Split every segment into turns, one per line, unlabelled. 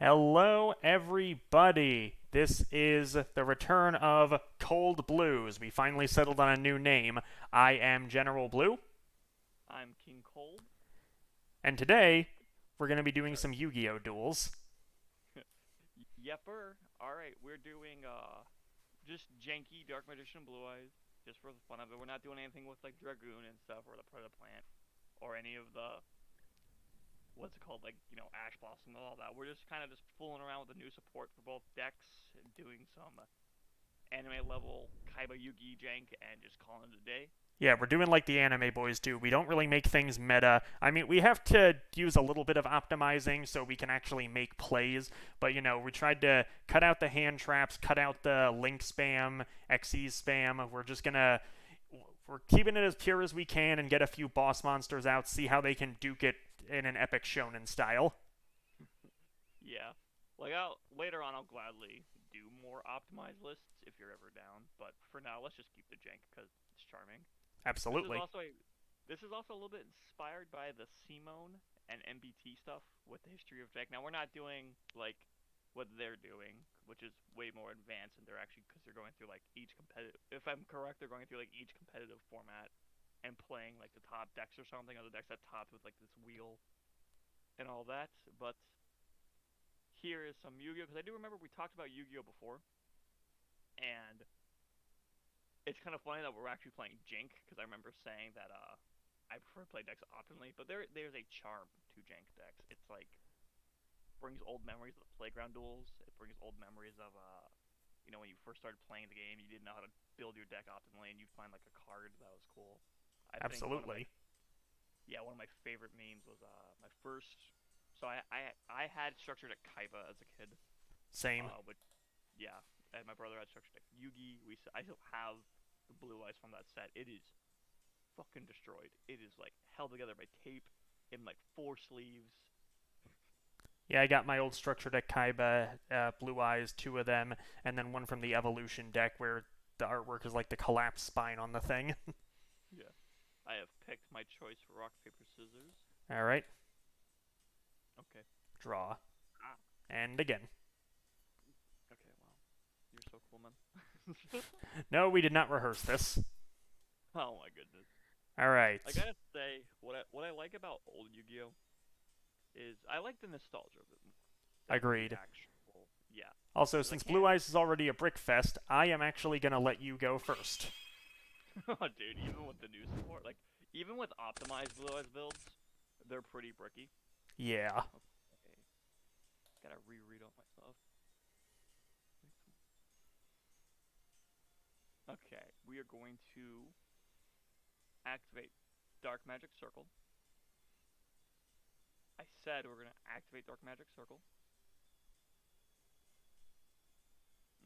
Hello, everybody. This is the return of Cold Blues. We finally settled on a new name. I am General Blue,
I'm King Cold.
and today we're going to be
Yes,
doing
sir.
some Yu-Gi-Oh duels.
Yepper. All right, we're doing just janky Dark Magician Blue Eyes, just for the fun of it. We're not doing anything with like Dragoon and stuff, or the Predator Plant, or any of the what's it called, like Ash Blossom and all that. We're just kind of just fooling around with the new support for both decks, and doing some anime level Kaiba Yugi Jank, and just calling it a day.
Yeah, we're doing like the anime boys do. We don't really make things meta. I mean, we have to use a little bit of optimizing so we can actually make plays, but we tried to cut out the hand traps, cut out the link spam, XE spam. We're keeping it as pure as we can and get a few boss monsters out, see how they can duke it in an epic shonen style.
Yeah, like I'll later on I'll gladly do more optimized lists if you're ever down. But for now, let's just keep the jank because it's charming. This is
Absolutely.
also a this is also a little bit inspired by the Simone and MBT stuff with the history of Jack. Now we're not doing like what they're doing, which is way more advanced, and they're actually because they're going through like each competitive. If I'm correct, they're going through like each competitive format and playing like the top decks or something, or the decks that topped with like this wheel and all that. But here is some Yu-Gi-Oh, because I do remember we talked about Yu-Gi-Oh before, and it's kind of funny that we're actually playing Jink because I remember saying that I prefer to play decks optimally, but there's a charm to Jank decks. It's like brings old memories of the playground duels. It brings old memories of when you first started playing the game, you didn't know how to build your deck optimally, and you'd find like a card that was cool. I think
Absolutely.
one of my favorite memes was my first. So I had structured a Kaiba as a kid,
Same.
which yeah, and my brother had structured a Yugi. I still have the blue eyes from that set. It is fucking destroyed. It is like held together by tape in like four sleeves.
Yeah, I got my old structure deck Kaiba, Blue Eyes, two of them, and then one from the Evolution deck where the artwork is like the collapsed spine on the thing.
Yeah. I have picked my choice for rock, paper, scissors.
All right,
Okay.
draw.
Ah.
And again.
Okay, wow. You're so cool, man.
No, we did not rehearse this.
Oh my goodness.
All right.
I gotta say, what I like about old Yu-Gi-Oh is I like the nostalgia of it than the
Agreed.
actual. Yeah.
Also,
Because I
since Blue
can't.
Eyes is already a brick fest, I am actually going to let you go first.
Oh, dude, even with the new support, like even with optimized Blue Eyes builds, they're pretty bricky.
Yeah.
Okay. Gotta reread all my stuff. Okay, we are going to activate Dark Magic Circle. I said we're gonna activate Dark Magic Circle.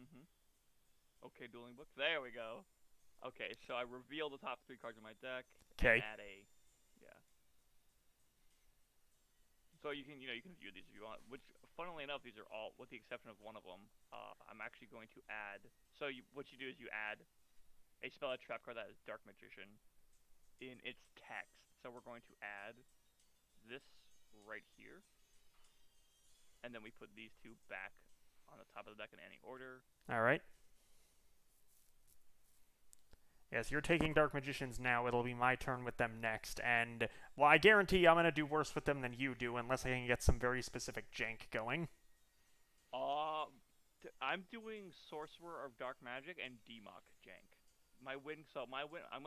Mm-hmm. Okay, dueling book. There we go. Okay, so I reveal the top three cards of my deck and
Okay.
add a, yeah. So you can view these if you want. Which, funnily enough, these are all, with the exception of one of them. I'm actually going to add. So what you do is you add a spell a trap card that is Dark Magician in its text. So we're going to add this right here, and then we put these two back on the top of the deck in any order.
All right. Yes, you're taking Dark Magicians now. It'll be my turn with them next. And, well, I guarantee I'm going to do worse with them than you do unless I can get some very specific jank going.
Uh, I'm doing Sorcerer of Dark Magic and Demok Jank. My win, so my win, I'm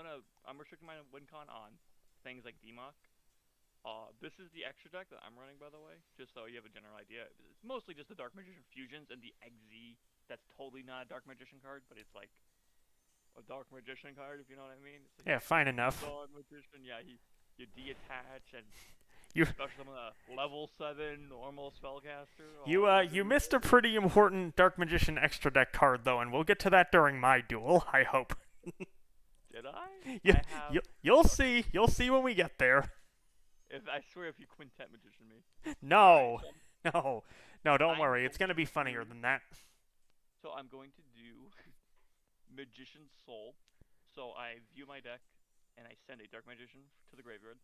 restricting my win con on things like Demok. This is the extra deck that I'm running, by the way, just so you have a general idea. It's mostly just the Dark Magician fusions and the XZ. That's totally not a Dark Magician card, but it's like a Dark Magician card, if you know what I mean. It's like
Yeah, fine enough.
Dark Magician, yeah. You detach and
You
special summon a level 7 normal spellcaster.
you
Oh my
you
goodness.
missed a pretty important Dark Magician extra deck card though, and we'll get to that during my duel. I hope.
Did I?
you,
I have.
you'll
Okay.
see. You'll see when we get there.
If I swear, if you quintet magician me. All right.
No, no, no. Don't
I'm
worry. It's
going
gonna be
to
funnier
do.
than that.
So I'm going to do magician's soul. So I view my deck and I send a dark magician to the graveyard,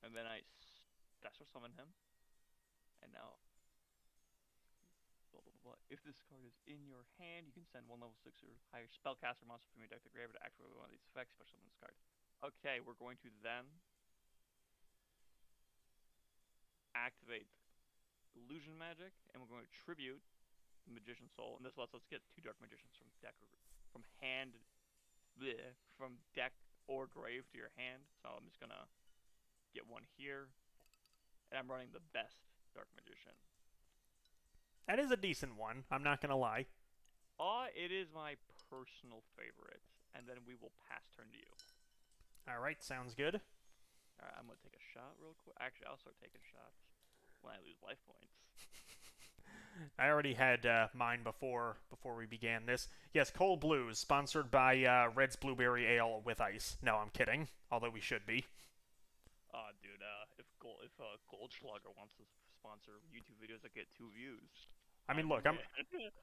and then I special summon him. And now blah blah blah. If this card is in your hand, you can send one level 6 or higher spellcaster monster from your deck to grave to activate one of these effects, special summon this card. Okay, we're going to then activate illusion magic, and we're going to tribute the Magician's Soul, and this lets us get 2 Dark Magicians from deck or from hand, bleh, from deck or grave to your hand. So I'm just gonna get one here, and I'm running the best Dark Magician.
That is a decent one, I'm not gonna lie.
It is my personal favorite, and then we will pass turn to you.
Alright, sounds good.
Alright, I'm gonna take a shot real quick. Actually, I'll start taking shots when I lose life points.
I already had mine before we began this. Yes, Cold Blues, sponsored by Red's Blueberry Ale with ice. No, I'm kidding. Although we should be.
Dude, if Goldschlager wants to sponsor YouTube videos that get 2 views,
I mean, look,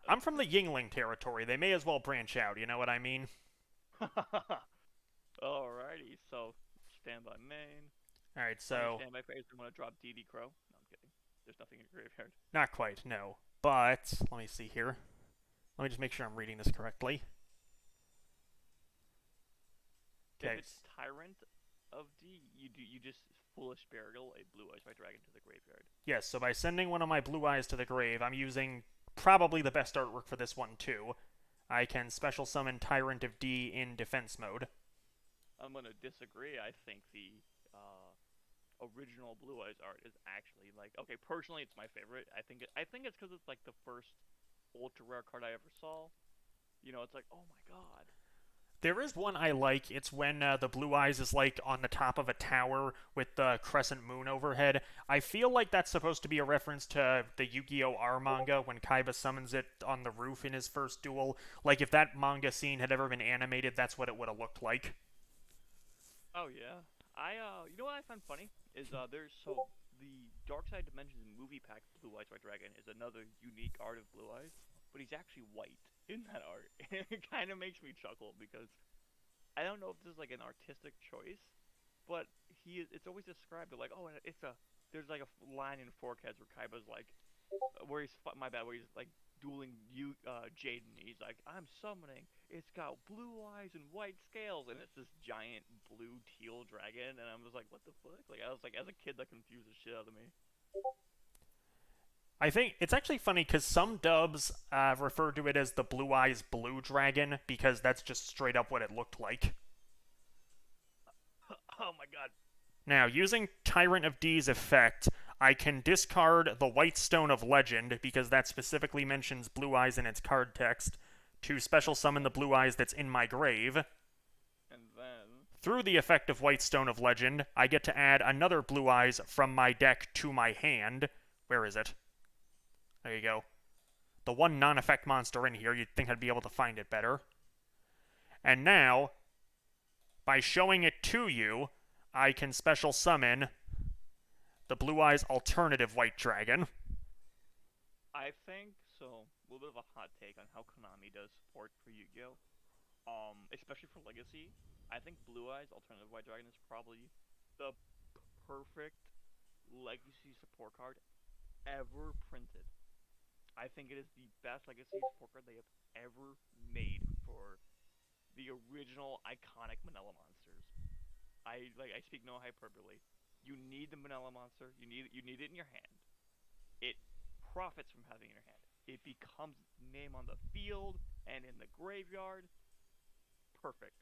I'm from the Yingling territory. They may as well branch out. You know what I mean?
Alrighty, so stand by main.
All right, so
Stand by phase. I'm gonna drop DD Crow. No, I'm kidding. There's nothing in your graveyard.
not quite, no. But let me see here. Let me just make sure I'm reading this correctly.
If it's Tyrant of D, you just Foolish Burial a Blue Eyes White Dragon to the graveyard.
Yes, so by sending one of my blue eyes to the grave, I'm using probably the best artwork for this one too. I can special summon Tyrant of D in defense mode.
I'm gonna disagree. I think the original Blue Eyes art is actually like, okay, personally it's my favorite. I think it's because it's like the first ultra rare card I ever saw. You know, it's like, oh my god.
There is one I like. It's when the blue eyes is like on the top of a tower with the crescent moon overhead. I feel like that's supposed to be a reference to the Yu-Gi-Oh! R manga when Kaiba summons it on the roof in his first duel. Like if that manga scene had ever been animated, that's what it would have looked like.
Oh yeah. You know what I find funny is the Dark Side Dimensions movie pack Blue Eyes White Dragon is another unique art of Blue Eyes, but he's actually white in that art. It kind of makes me chuckle because I don't know if this is like an artistic choice, but it's always described like, oh, there's like a line in Forecast where Kaiba's like, where he's where he's like dueling Jaden. He's like, I'm summoning. It's got blue eyes and white scales, and it's this giant blue teal dragon. And I was like, what the fuck? Like I was like, as a kid, that confused the shit out of me.
I think it's actually funny because some dubs refer to it as the Blue Eyes Blue Dragon because that's just straight up what it looked like.
Oh my god.
Now, using Tyrant of D's effect, I can discard the White Stone of Legend, because that specifically mentions Blue Eyes in its card text, to special summon the Blue Eyes that's in my grave.
And then,
through the effect of White Stone of Legend, I get to add another Blue Eyes from my deck to my hand. Where is it? There you go. The one non-effect monster in here, you'd think I'd be able to find it better. And now, by showing it to you, I can special summon the Blue Eyes Alternative White Dragon.
I think so. A little bit of a hot take on how Konami does support for Yu-Gi-Oh. Especially for Legacy. I think Blue Eyes Alternative White Dragon is probably the perfect Legacy support card ever printed. I think it is the best Legacy support card they have ever made for the original iconic Manila monsters. I speak no hyperbole. You need the Manila monster. You need it in your hand. It profits from having it in your hand. It becomes name on the field and in the graveyard. Perfect.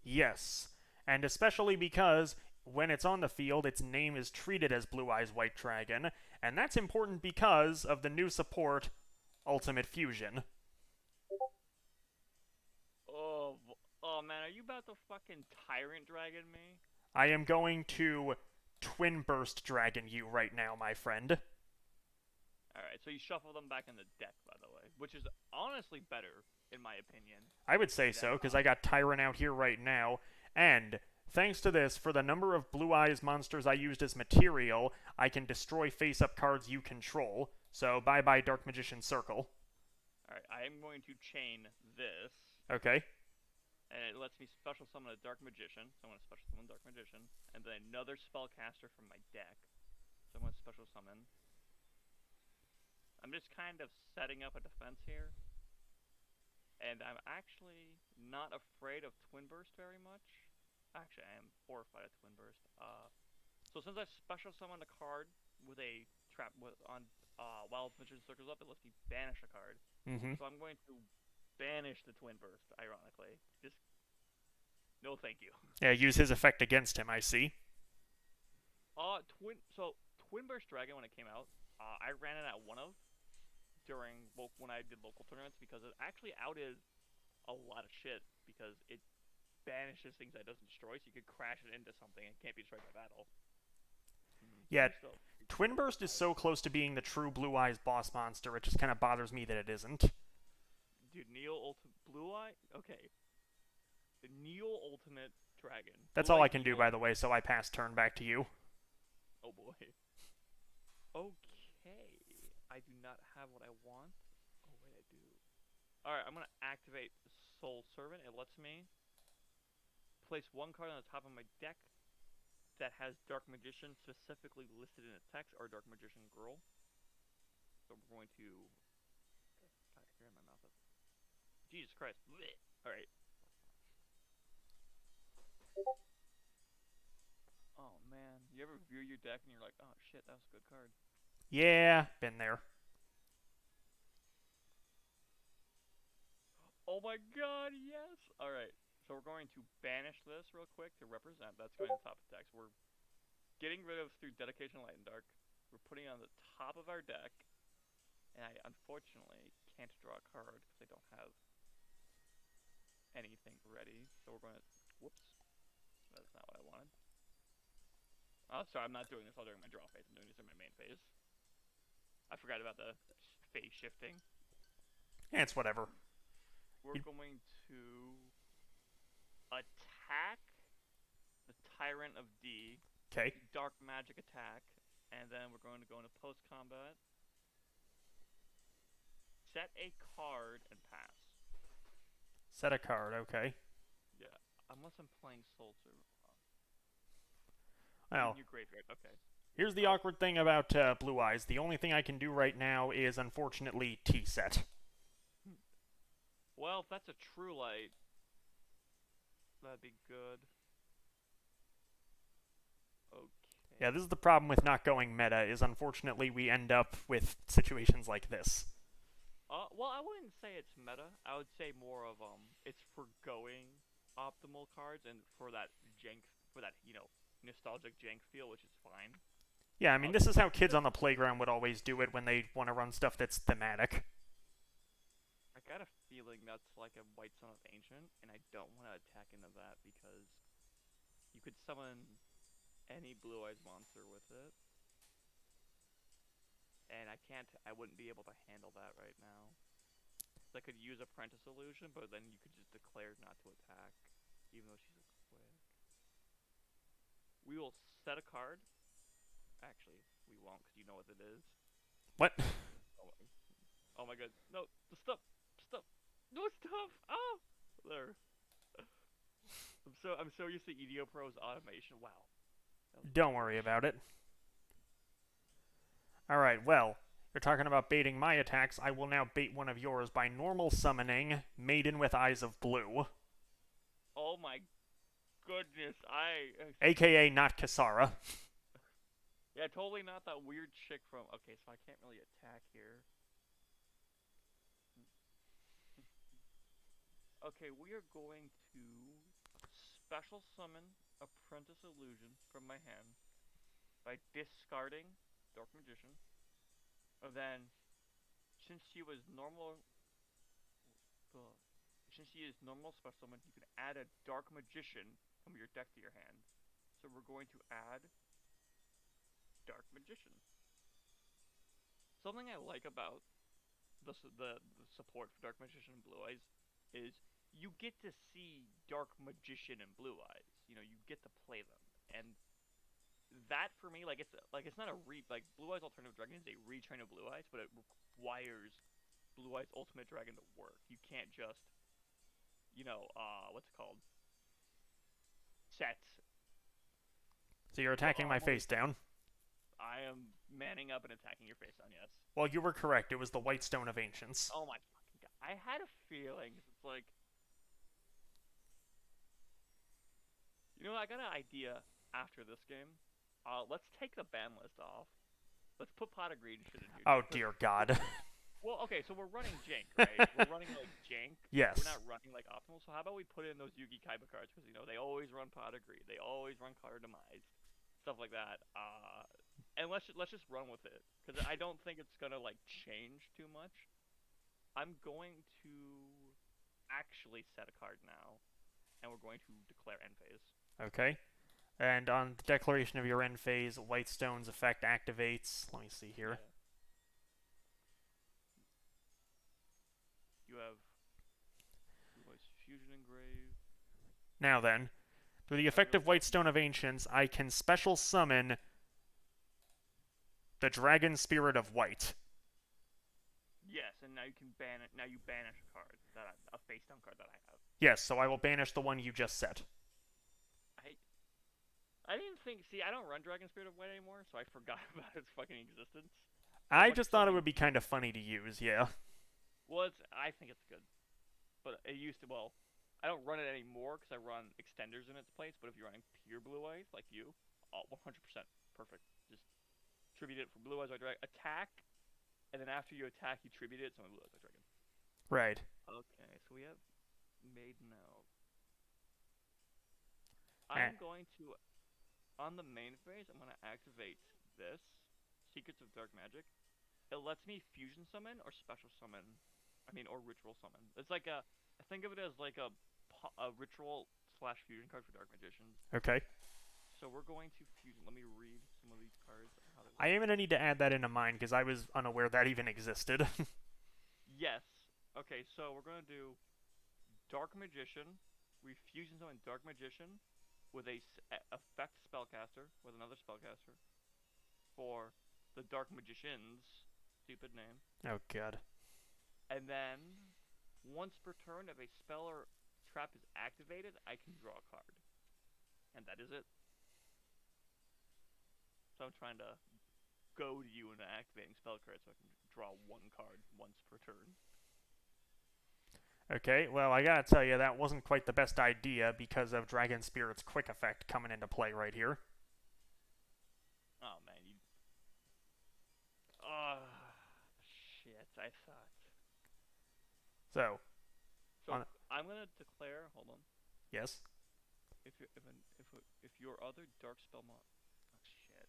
Yes, and especially because when it's on the field, its name is treated as Blue Eyes White Dragon, and that's important because of the new support, Ultimate Fusion.
Oh man, are you about to fucking Tyrant Dragon me?
I am going to Twin Burst Dragon you right now, my friend.
Alright, so you shuffle them back in the deck, by the way, which is honestly better, in my opinion.
I would say so, because I got Tyrant out here right now, and thanks to this, for the number of Blue Eyes monsters I used as material, I can destroy face-up cards you control, so bye-bye Dark Magician Circle.
Alright, I am going to chain this.
Okay.
And it lets me special summon a Dark Magician, so I'm going to special summon Dark Magician, and then another Spellcaster from my deck, so I'm going to special summon a I'm just kind of setting up a defense here, and I'm actually not afraid of Twin Burst very much. Actually, I am horrified of Twin Burst. So since I special summoned a card with a trap with on while Magician Circles up, it lets me banish a card.
Mm-hmm.
So I'm going to banish the Twin Burst. Ironically, just no, thank you.
Yeah, use his effect against him, I see.
Twin Burst Dragon when it came out, I ran it at one of during when I did local tournaments because it actually outed a lot of shit because it banishes things that it doesn't destroy, so you could crash it into something and it can't be destroyed by battle.
Yeah,
So,
Twin Burst is so close to being the true Blue Eyes boss monster, it just kind of bothers me that it isn't.
dude, Neo Ultimate Blue Eye. Okay, the Neo Ultimate Dragon.
That's
Blue
all
Eye
I can do,
Neo.
by the way, so I pass turn back to you.
Oh boy. Okay, I do not have what I want. Oh wait, I do. All right, I'm gonna activate Soul Servant. It lets me place one card on the top of my deck that has Dark Magician specifically listed in its text, or Dark Magician Girl. So we're going to. God, I hear in my mouth. Jesus Christ. Alright. Oh man. You ever view your deck and you're like, oh shit, that was a good card.
Yeah, been there.
Oh my god, yes! Alright. So we're going to banish this real quick to represent. That's going to the top of the text. We're getting rid of through Dedication Light and Dark. We're putting it on the top of our deck. And I unfortunately can't draw a card because I don't have anything ready. So we're going to. Whoops. That's not what I wanted. Oh, sorry, I'm not doing this all during my draw phase. I'm doing this in my main phase. I forgot about the phase shifting.
Yeah, it's whatever.
We're going to attack the Tyrant of D.
Okay.
Dark Magic attack. And then we're going to go into post-combat. Set a card and pass.
Set a card, okay.
Yeah, unless I'm playing Soul Servant.
Well,
Your graveyard, okay.
here's the awkward thing about Blue Eyes. The only thing I can do right now is, unfortunately, T-set.
Well, if that's a True Light, that'd be good. Okay.
Yeah, this is the problem with not going meta, is unfortunately we end up with situations like this.
Well, I wouldn't say it's meta. I would say more of, it's for going optimal cards and for that jank, nostalgic jank feel, which is fine.
Yeah, I mean, this is how kids on the playground would always do it when they want to run stuff that's thematic.
I got a feeling that's like a White Son of Ancient, and I don't want to attack into that because you could summon any Blue Eyes monster with it. And I wouldn't be able to handle that right now. So I could use Apprentice Illusion, but then you could just declare not to attack, even though she's a quick. We will set a card. Actually, we won't, because you know what it is.
What?
Oh my god. No, the stuff. Stuff. No stuff. Oh! There. I'm so used to EDO Pro's automation. Wow.
Don't worry about it. Alright, well, you're talking about baiting my attacks. I will now bait one of yours by normal summoning Maiden with Eyes of Blue.
Oh my goodness.
AKA not Kisara.
Yeah, totally not that weird chick from. Okay, so I can't really attack here. Okay, we are going to special summon Apprentice Illusion from my hand by discarding Dark Magician. And then, since she was normal, since she is normal special summon, you can add a Dark Magician from your deck to your hand. So we're going to add Dark Magician. Something I like about the support for Dark Magician and Blue Eyes is you get to see Dark Magician and Blue Eyes. You know, you get to play them, and that for me, it's not a Blue Eyes Alternative Dragon is a retrain of Blue Eyes, but it requires Blue Eyes Ultimate Dragon to work. You can't just, what's it called? Set.
So you're attacking my face down.
I am manning up and attacking your face on. Yes.
Well, you were correct. It was the White Stone of Ancients.
Oh my fucking god! I had a feeling. It's like, I got an idea after this game. Let's take the ban list off. Let's put pot of green shit in here
Oh,
too, cause
dear God.
well, okay, so we're running Jank, right? We're running like Jank. We're
Yes.
not running like optimal. So how about we put in those Yugi Kaiba cards? Because they always run pot of greed. They always run card demise, stuff like that. And let's just run with it because I don't think it's gonna like change too much. I'm going to actually set a card now, and we're going to declare end phase.
Okay. And on the declaration of your end phase, White Stone's effect activates. Let me see here.
Yeah. You have Voice Fusion Engrave.
Now then, through the effect of White Stone of Ancients, I can special summon the Dragon Spirit of White.
Yes, and now you can ban it. Now you banish a card a face down card that I have.
Yes, so I will banish the one you just set.
I I didn't think. See, I don't run Dragon Spirit of White anymore, so I forgot about its fucking existence. So
I
much
just
so
thought it would be kind of funny to use, yeah.
well, I think it's good, but it used to. Well, I don't run it anymore because I run extenders in its place. But if you're running pure blue eyes like you, 100% perfect. Just tribute it for blue eyes white dragon. Attack, and then after you attack, you tribute it. So blue eyes white dragon.
Right.
Okay, so we have Maiden out.
Eh.
I'm going to on the main phase. I'm going to activate this Secrets of Dark Magic. It lets me fusion summon or special summon. Or ritual summon. It's like I think of it as like a ritual slash fusion card for Dark Magicians.
Okay.
So we're going to fusion. Let me read some of these cards. How they
I
work.
am going to need to add that into mine because I was unaware that even existed.
Yes. Okay, so we're going to do Dark Magician. We fusion summon Dark Magician with a effect spellcaster with another spellcaster for the Dark Magicians. Stupid name.
Oh, God.
And then, once per turn, if a spell or trap is activated, I can draw a card. And that is it. So I'm trying to goad you into activating spell cards so I can draw one card once per turn.
Okay, well, I gotta tell you, that wasn't quite the best idea because of Dragon Spirit's quick effect coming into play right here.
Oh, man, you... Oh, shit, I thought...
So,
So, I'm gonna declare... Hold on.
yes?
If your other dark spell mod... Oh, shit.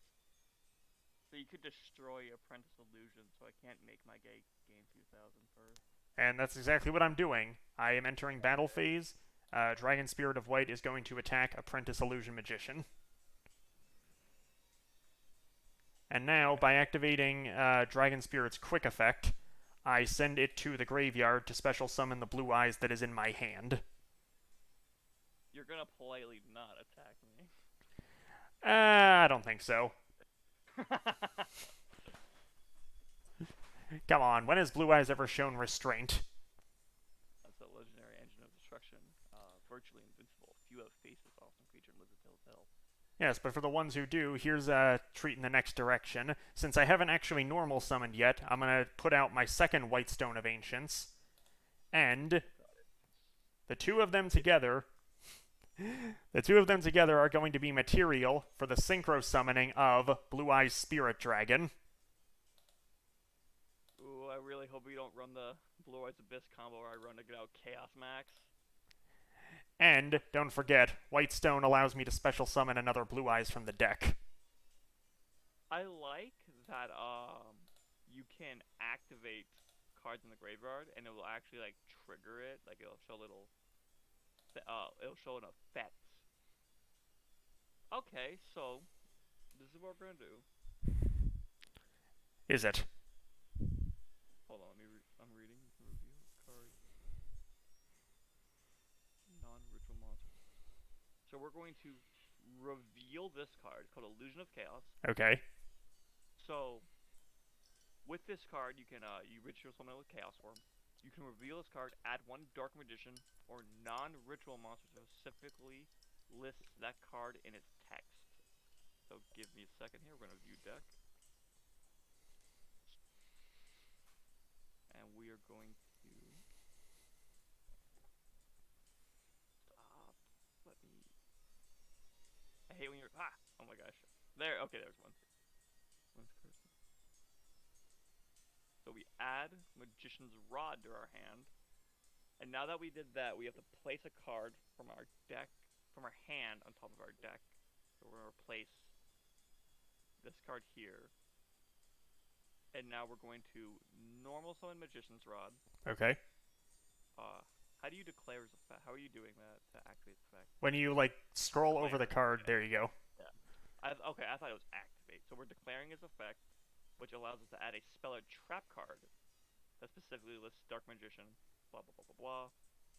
So you could destroy Apprentice Illusion, so I can't make my gain 2000 first.
And that's exactly what I'm doing. I am entering battle phase. Dragon Spirit of White is going to attack Apprentice Illusion Magician. And now, by activating Dragon Spirit's quick effect, I send it to the graveyard to special summon the blue eyes that is in my hand.
You're gonna politely not attack me.
I don't think so. Come on, when has Blue Eyes ever shown restraint?
That's a legendary engine of destruction. Virtually invincible. If you have faces, awesome creature and lives a telltale.
Yes, but for the ones who do, here's a treat in the next direction. Since I haven't actually normal summoned yet, I'm going to put out my second White Stone of Ancients. And the two of them together... The two of them together are going to be material for the synchro summoning of Blue Eyes Spirit Dragon.
Ooh, I really hope we don't run the Blue Eyes Abyss combo where I run to get out Chaos Max.
And, don't forget, White Stone allows me to special summon another Blue Eyes from the deck.
I like that you can activate cards in the graveyard and it will actually like trigger it. Like it'll show it'll show an effect. Okay, so this is what we're gonna do.
Is it?
Hold on, I'm reading. Review card. Non-ritual monster. So we're going to reveal this card called Illusion of Chaos.
Okay.
So with this card, you can you ritual summon with Chaos Orb. You can reveal this card, add one Dark Magician or non-ritual monster to specifically list that card in its text. So give me a second here. We're gonna view deck. going to stop. Let me. I hate when you're. Ah! Oh my gosh. There. Okay, there's one. One's cursor. So we add Magician's Rod to our hand. And now that we did that, we have to place a card from our deck, from our hand on top of our deck. So we're going to replace this card here. And now we're going to normal summon Magician's Rod.
Okay.
How do you declare his effect? How are you doing that to activate the effect?
When you, like, scroll over the card,
Okay.
there you go.
Yeah. Okay, I thought it was activate. So we're declaring his effect, which allows us to add a spell or trap card that specifically lists Dark Magician, blah, blah, blah, blah, blah.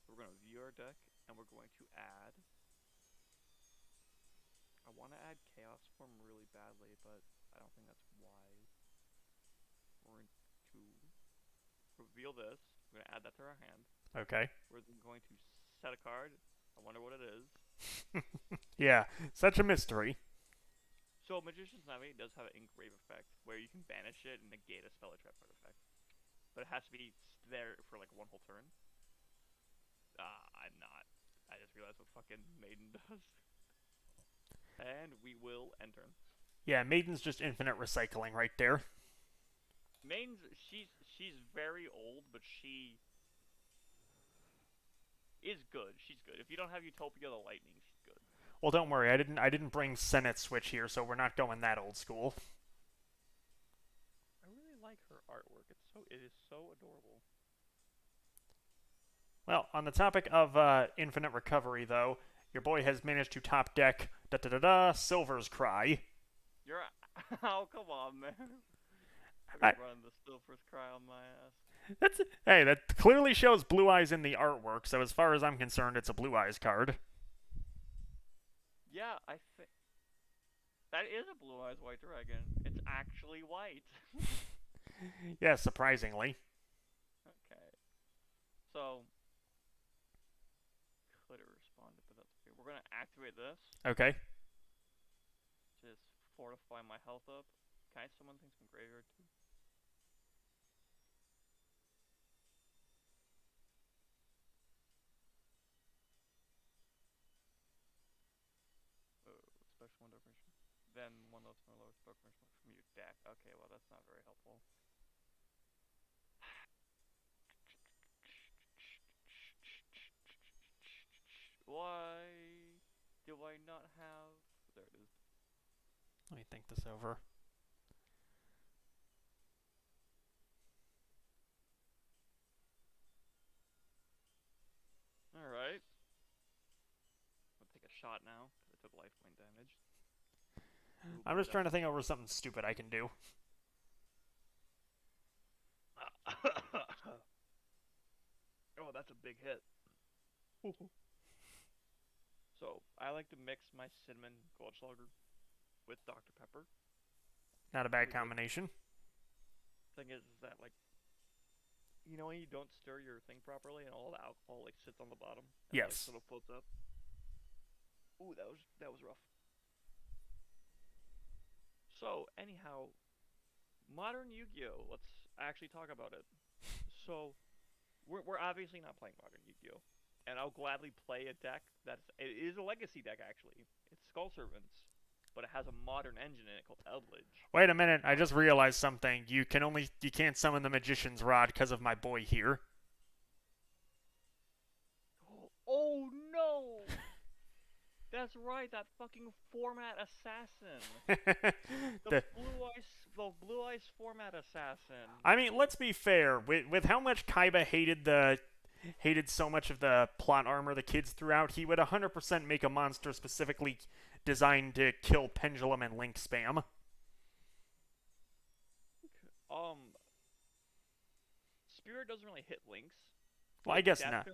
So we're going to view our deck, and we're going to add... I want to add Chaos Form really badly, but I don't think that's wise. We're going to reveal this. We're going to add that to our hand.
Okay.
We're then going to set a card. I wonder what it is.
Yeah, such a mystery.
So Magician's Navigate does have an engrave effect, where you can banish it and negate a spell or trap card effect. But it has to be there for like one whole turn. I'm not. I just realized what fucking Maiden does. And we will enter.
Yeah, Maiden's just infinite recycling right there.
Maiden's she's very old, but she is good. She's good. If you don't have Utopia the Lightning, she's good.
Well, don't worry, I didn't bring Senate Switch here, so we're not going that old school.
I really like her artwork. It is so adorable.
Well, on the topic of infinite recovery, though, your boy has managed to top deck Silver's Cry.
You're oh come on, man. I'm
I,
gonna run the Silver's Cry on my ass.
hey, that clearly shows Blue Eyes in the artwork, so as far as I'm concerned, it's a Blue Eyes card.
Yeah, I think that is a Blue Eyes White Dragon. It's actually white.
Yeah, surprisingly.
Okay. So could have responded, but that's okay. We're gonna activate this.
Okay.
Just fortify my health up. Can I summon things from graveyard too? Oh, special one definition. Then one of those lower spell from your deck. Okay, well that's not very helpful. Why do I not have? There it is.
Let me think this over.
All right. I'll take a shot now because I took life point damage. Ooh,
I'm just trying to think over something stupid I can do.
Oh, that's a big hit. So, I like to mix my cinnamon Goldschlager with Dr. Pepper.
Not a bad combination.
Thing is that, like, you know when you don't stir your thing properly and all the alcohol, like, sits on the bottom? And,
Yes.
like, sort of floats up? Ooh, that was rough. So, anyhow, modern Yu-Gi-Oh! Let's actually talk about it. So, we're obviously not playing modern Yu-Gi-Oh! And I'll gladly play a deck it is a legacy deck actually. It's Skull Servants, but it has a modern engine in it called Eldridge.
Wait a minute, I just realized something. You can't summon the Magician's Rod because of my boy here.
Oh no! That's right, that fucking format assassin. The blue eyes format assassin.
I mean, let's be fair. With how much Kaiba hated so much of the plot armor the kids threw out, he would 100% make a monster specifically designed to kill Pendulum and Link spam.
Spirit doesn't really hit Links.
Well, I guess not.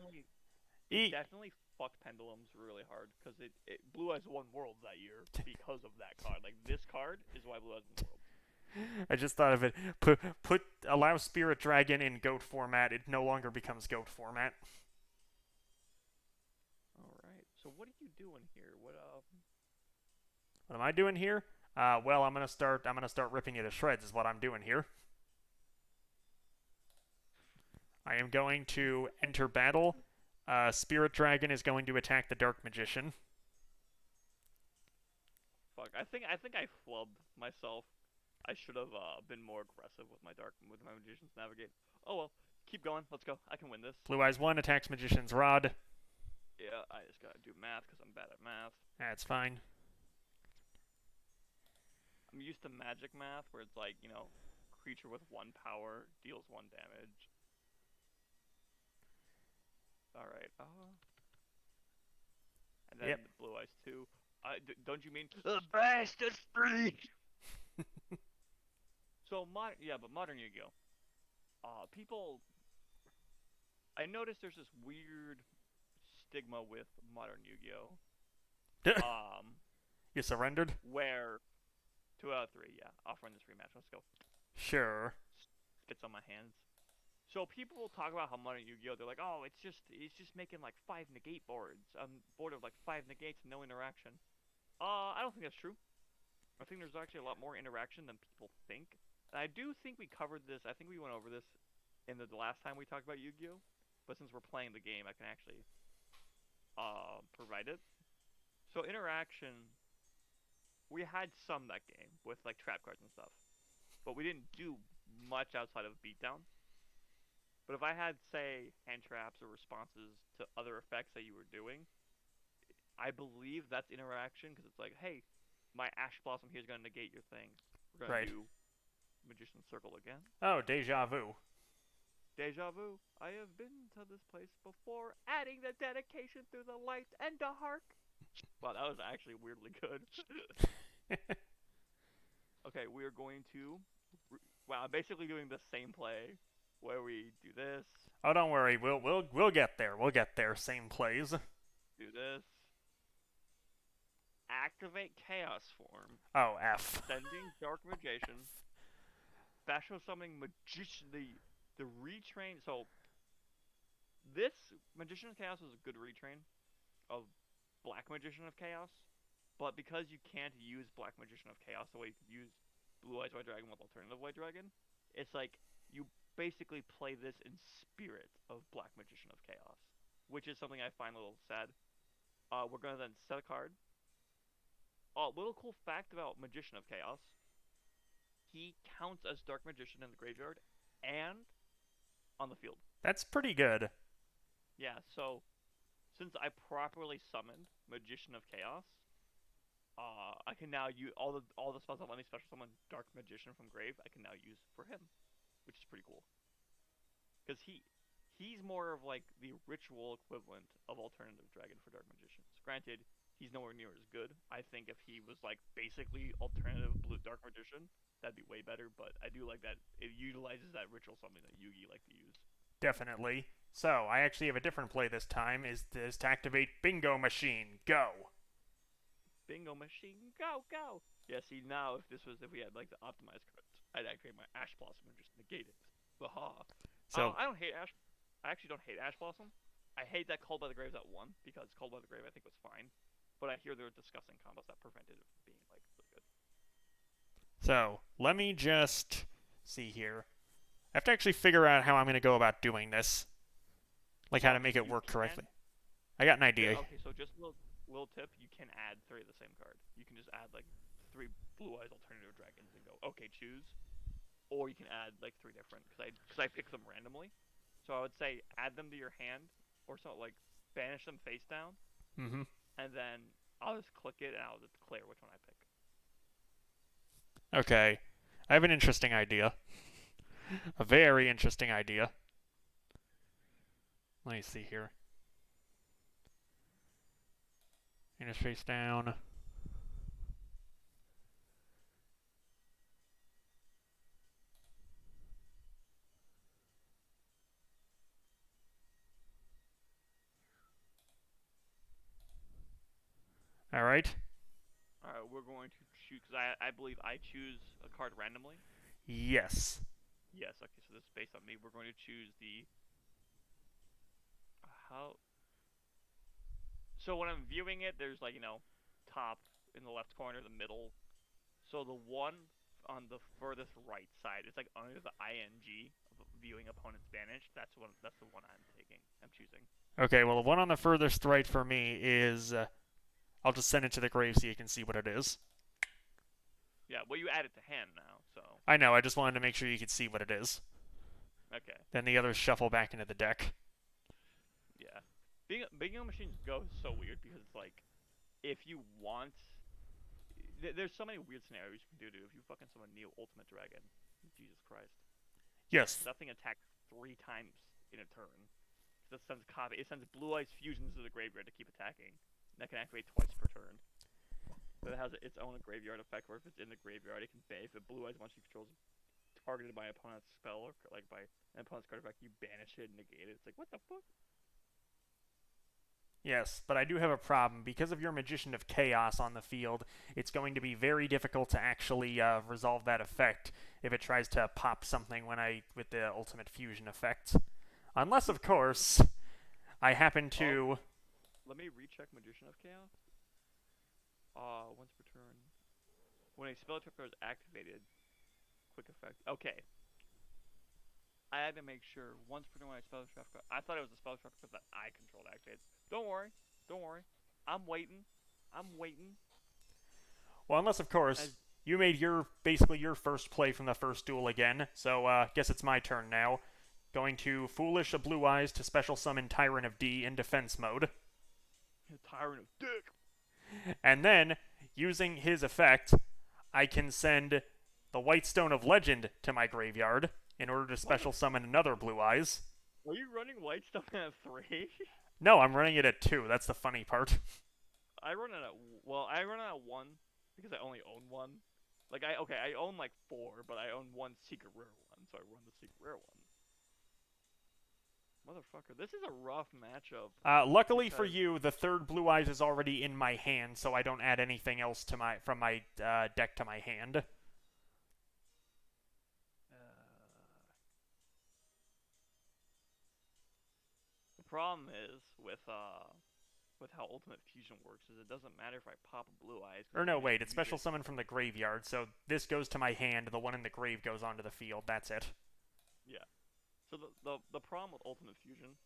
It definitely fucked Pendulums really hard because it Blue Eyes won Worlds that year because of that card. Like this card is why Blue Eyes won Worlds.
I just thought of it. Allow Spirit Dragon in GOAT format. It no longer becomes GOAT format.
All right. So what are you doing here?
What am I doing here? Well, I'm gonna start ripping you to shreds. Is what I'm doing here. I am going to enter battle. Spirit Dragon is going to attack the Dark Magician.
Fuck. I think I flubbed myself. I should have been more aggressive with my magician's navigate. Oh well. Keep going. Let's go. I can win this.
Blue Eyes 1 attacks Magician's Rod.
Yeah, I just gotta do math because I'm bad at math.
That's fine.
I'm used to magic math where it's like, creature with 1 power deals 1 damage. Alright, and then
Yep.
the blue eyes 2. Don't you mean the bastard streak? So, modern Yu-Gi-Oh! People, I noticed there's this weird stigma with modern Yu-Gi-Oh!
You surrendered?
Where 2 out of 3, yeah. Offering this rematch. Let's go.
Sure.
Spits on my hands. So people will talk about how modern Yu-Gi-Oh! They're like, oh, it's just making like 5 negate boards. Board of like 5 negates and no interaction. I don't think that's true. I think there's actually a lot more interaction than people think. And I do think we covered this. I think we went over this in the last time we talked about Yu-Gi-Oh! But since we're playing the game, I can actually provide it. So interaction, we had some that game with like trap cards and stuff, but we didn't do much outside of beatdown. But if I had, say, hand traps or responses to other effects that you were doing, I believe that's interaction because it's like, hey, my Ash Blossom here is going to negate your thing. We're going to
Right.
do Magician's Circle again.
Oh, deja vu.
Deja vu. I have been to this place before, adding the dedication through the light and dark. Wow, that was actually weirdly good. Okay, we are going to. Wow, I'm basically doing the same play where we do this,
Oh, don't worry. We'll get there. We'll get there. Same plays.
do this, activate Chaos Form,
Oh, F.
sending Dark Magician, special summoning Magician, the retrain. So this Magician of Chaos is a good retrain of Black Magician of Chaos, but because you can't use Black Magician of Chaos the way you could use Blue Eyes White Dragon with Alternative White Dragon, it's like you basically play this in spirit of Black Magician of Chaos, which is something I find a little sad. We're gonna then set a card. Oh, little cool fact about Magician of Chaos: he counts as Dark Magician in the graveyard and on the field.
That's pretty good.
Yeah, so since I properly summoned Magician of Chaos, I can now use all the spells that let me special summon Dark Magician from grave. I can now use for him, which is pretty cool. Because he's more of like the ritual equivalent of Alternative Dragon for Dark Magicians. Granted, he's nowhere near as good. I think if he was like basically Alternative Blue Dark Magician, that'd be way better. But I do like that it utilizes that ritual something that Yugi like to use.
Definitely. So, I actually have a different play this time. Is this to activate Bingo Machine. Go!
Bingo machine, go go! Yeah, see now if we had like the optimized cards, I'd activate my Ash Blossom and just negate it. Baha.
So,
I don't hate Ash. I actually don't hate Ash Blossom. I hate that Called by the Graves at 1 because Called by the Grave I think was fine, but I hear there were disgusting combos that prevented it from being like really good.
let me just see here. I have to actually figure out how I'm going to go about doing this. Like how to make it
You
work
can.
correctly. I got an idea.
Yeah, okay, so just a little tip: you can add 3 of the same card. You can just add like 3 Blue Eyes Alternative Dragons and go, okay, choose. Or you can add like 3 different because I pick them randomly. So I would say add them to your hand, or so like banish them face down,
Mm-hmm.
and then I'll just click it and I'll just declare which one I pick.
Okay. I have an interesting idea. A very interesting idea. Let me see here. Finish face down. Alright.
All right, we're going to choose because I believe I choose a card randomly.
Yes.
Yes. Okay, so this is based on me. We're going to choose the how. So when I'm viewing it, there's like top in the left corner, the middle. So the one on the furthest right side. It's like under the ing of viewing opponent's banished. That's the one I'm taking. I'm choosing.
Okay, well, the one on the furthest right for me is. I'll just send it to the grave so you can see what it is.
Yeah, well you add it to hand now, so
I know, I just wanted to make sure you could see what it is.
okay.
Then the others shuffle back into the deck.
Yeah. Being on machines go is so weird because it's like if you want there's so many weird scenarios you can do, dude. If you fucking summon Neo Ultimate Dragon, Jesus Christ,
Yes.
that thing attacks 3 times in a turn. It sends copy. It sends Blue Eyes fusions to the graveyard to keep attacking. And that can activate twice per turn. But it has its own graveyard effect, where if it's in the graveyard, it can ban. If it Blue Eyes once you control is targeted by an opponent's spell or like by an opponent's card effect, you banish it and negate it. It's like what the fuck?
Yes, but I do have a problem. Because of your Magician of Chaos on the field, it's going to be very difficult to actually resolve that effect if it tries to pop something with the Ultimate Fusion effect. Unless, of course, I happen
Oh,
to.
let me recheck Magician of Chaos. Once per turn, when a spell trigger is activated, quick effect. Okay, I had to make sure once per turn when a spell trigger. I thought it was a spell trigger that I controlled activated. Don't worry, don't worry. I'm waiting. I'm waiting.
Well, unless, of course,
As
you made your basically your first play from the first duel again, so guess it's my turn now. Going to Foolish a Blue Eyes to special summon Tyrant of D in defense mode.
a tyrant of dick.
And then, using his effect, I can send the White Stone of Legend to my graveyard in order to
What?
special summon another Blue Eyes.
Are you running white stuff at 3?
No, I'm running it at 2. That's the funny part.
I run it at I run it at 1 because I only own one. Like I own like 4, but I own one secret rare one, so I run the secret rare one. Motherfucker, this is a rough matchup
Luckily for
because
you, the third Blue Eyes is already in my hand, so I don't add anything else to from my deck to my hand.
the problem is with how Ultimate Fusion works is it doesn't matter if I pop a Blue Eyes because
Or
I'm
no,
gonna
wait, it's
use
special
it.
summon from the graveyard, so this goes to my hand, the one in the grave goes onto the field. That's it.
Yeah. So the problem with Ultimate Fusion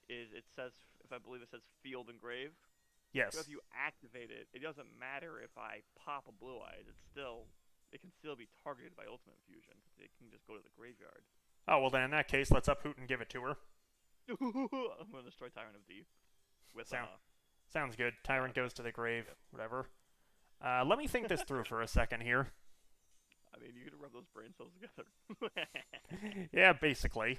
is it says if I believe it says Field and Grave. So if
Yes.
you activate it, it doesn't matter if I pop a Blue Eyes. It can still be targeted by Ultimate Fusion. It can just go to the graveyard.
Oh, well then in that case, let's uphoot and give it to her.
I'm gonna destroy Tyrant of D with
Sound Sounds good.
yeah,
Tyrant
okay.
goes to the grave,
Yep.
whatever. Let me think this through for a second here.
I mean, you could rub those brain cells together.
Yeah, basically.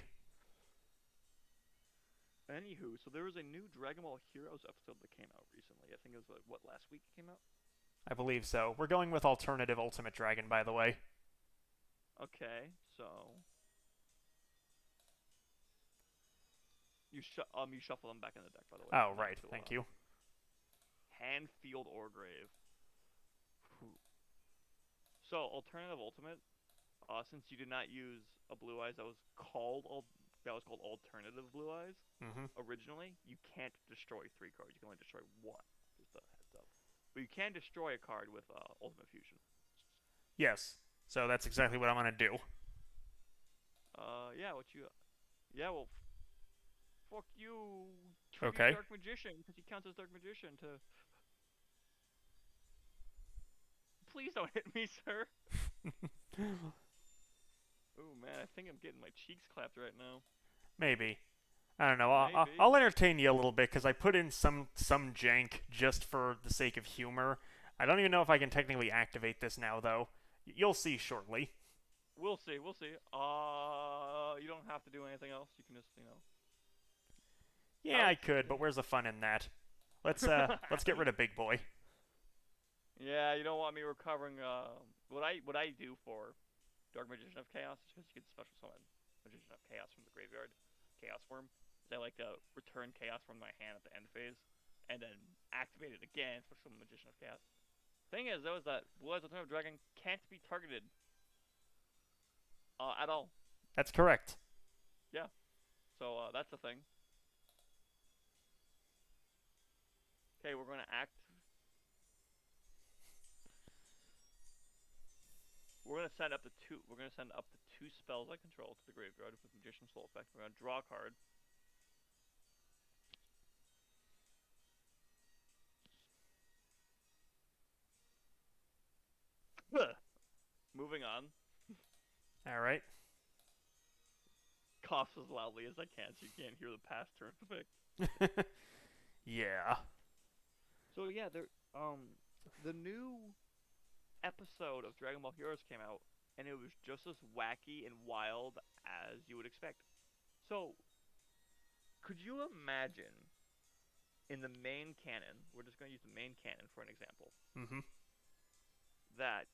Anywho, so there was a new Dragon Ball Heroes episode that came out recently. I think it was like, what, last week it came out?
I believe so. We're going with alternative Ultimate Dragon, by the way.
Okay, so you shuffle them back in the deck, by the way.
Oh,
Not
right.
to
Thank you.
hand, field, or grave. So alternative ultimate. Since you did not use a blue eyes that was called alternative blue eyes
Mm-hmm.
originally, you can't destroy 3 cards. You can only destroy one. Just a heads up. But you can destroy a card with ultimate fusion.
Yes. So that's exactly what I'm going to do.
Yeah. What you? Yeah. Well, fuck you. Tribute
Okay.
Dark Magician because he counts as Dark Magician to. Please don't hit me, sir. Oh man, I think I'm getting my cheeks clapped right now.
Maybe. I don't know.
Maybe.
I'll entertain you a little bit because I put in some jank just for the sake of humor. I don't even know if I can technically activate this now, though. You'll see shortly.
We'll see. We'll see. You don't have to do anything else. You can just,
Yeah, I
Alex.
could, but where's the fun in that? Let's get rid of Big Boy.
Yeah, you don't want me recovering. What I do for Dark Magician of Chaos is because you can special summon Magician of Chaos from the graveyard, Chaos Form. Is I like to return Chaos from my hand at the end phase, and then activate it again, special summon Magician of Chaos. Thing is, though, is that Blue Eyes Alternative Dragon can't be targeted at all.
That's correct.
Yeah. So that's the thing. Okay, we're going to we're gonna send up to two. We're gonna send up to two spells I control to the graveyard with Magician's Soul effect. We're gonna draw a card. Moving on.
All right.
Coughs as loudly as I can so you can't hear the past turn effect.
Yeah.
So yeah, the new episode of Dragon Ball Heroes came out, and it was just as wacky and wild as you would expect. So, could you imagine in the main canon? We're just going to use the main canon for an example.
Mm-hmm.
That,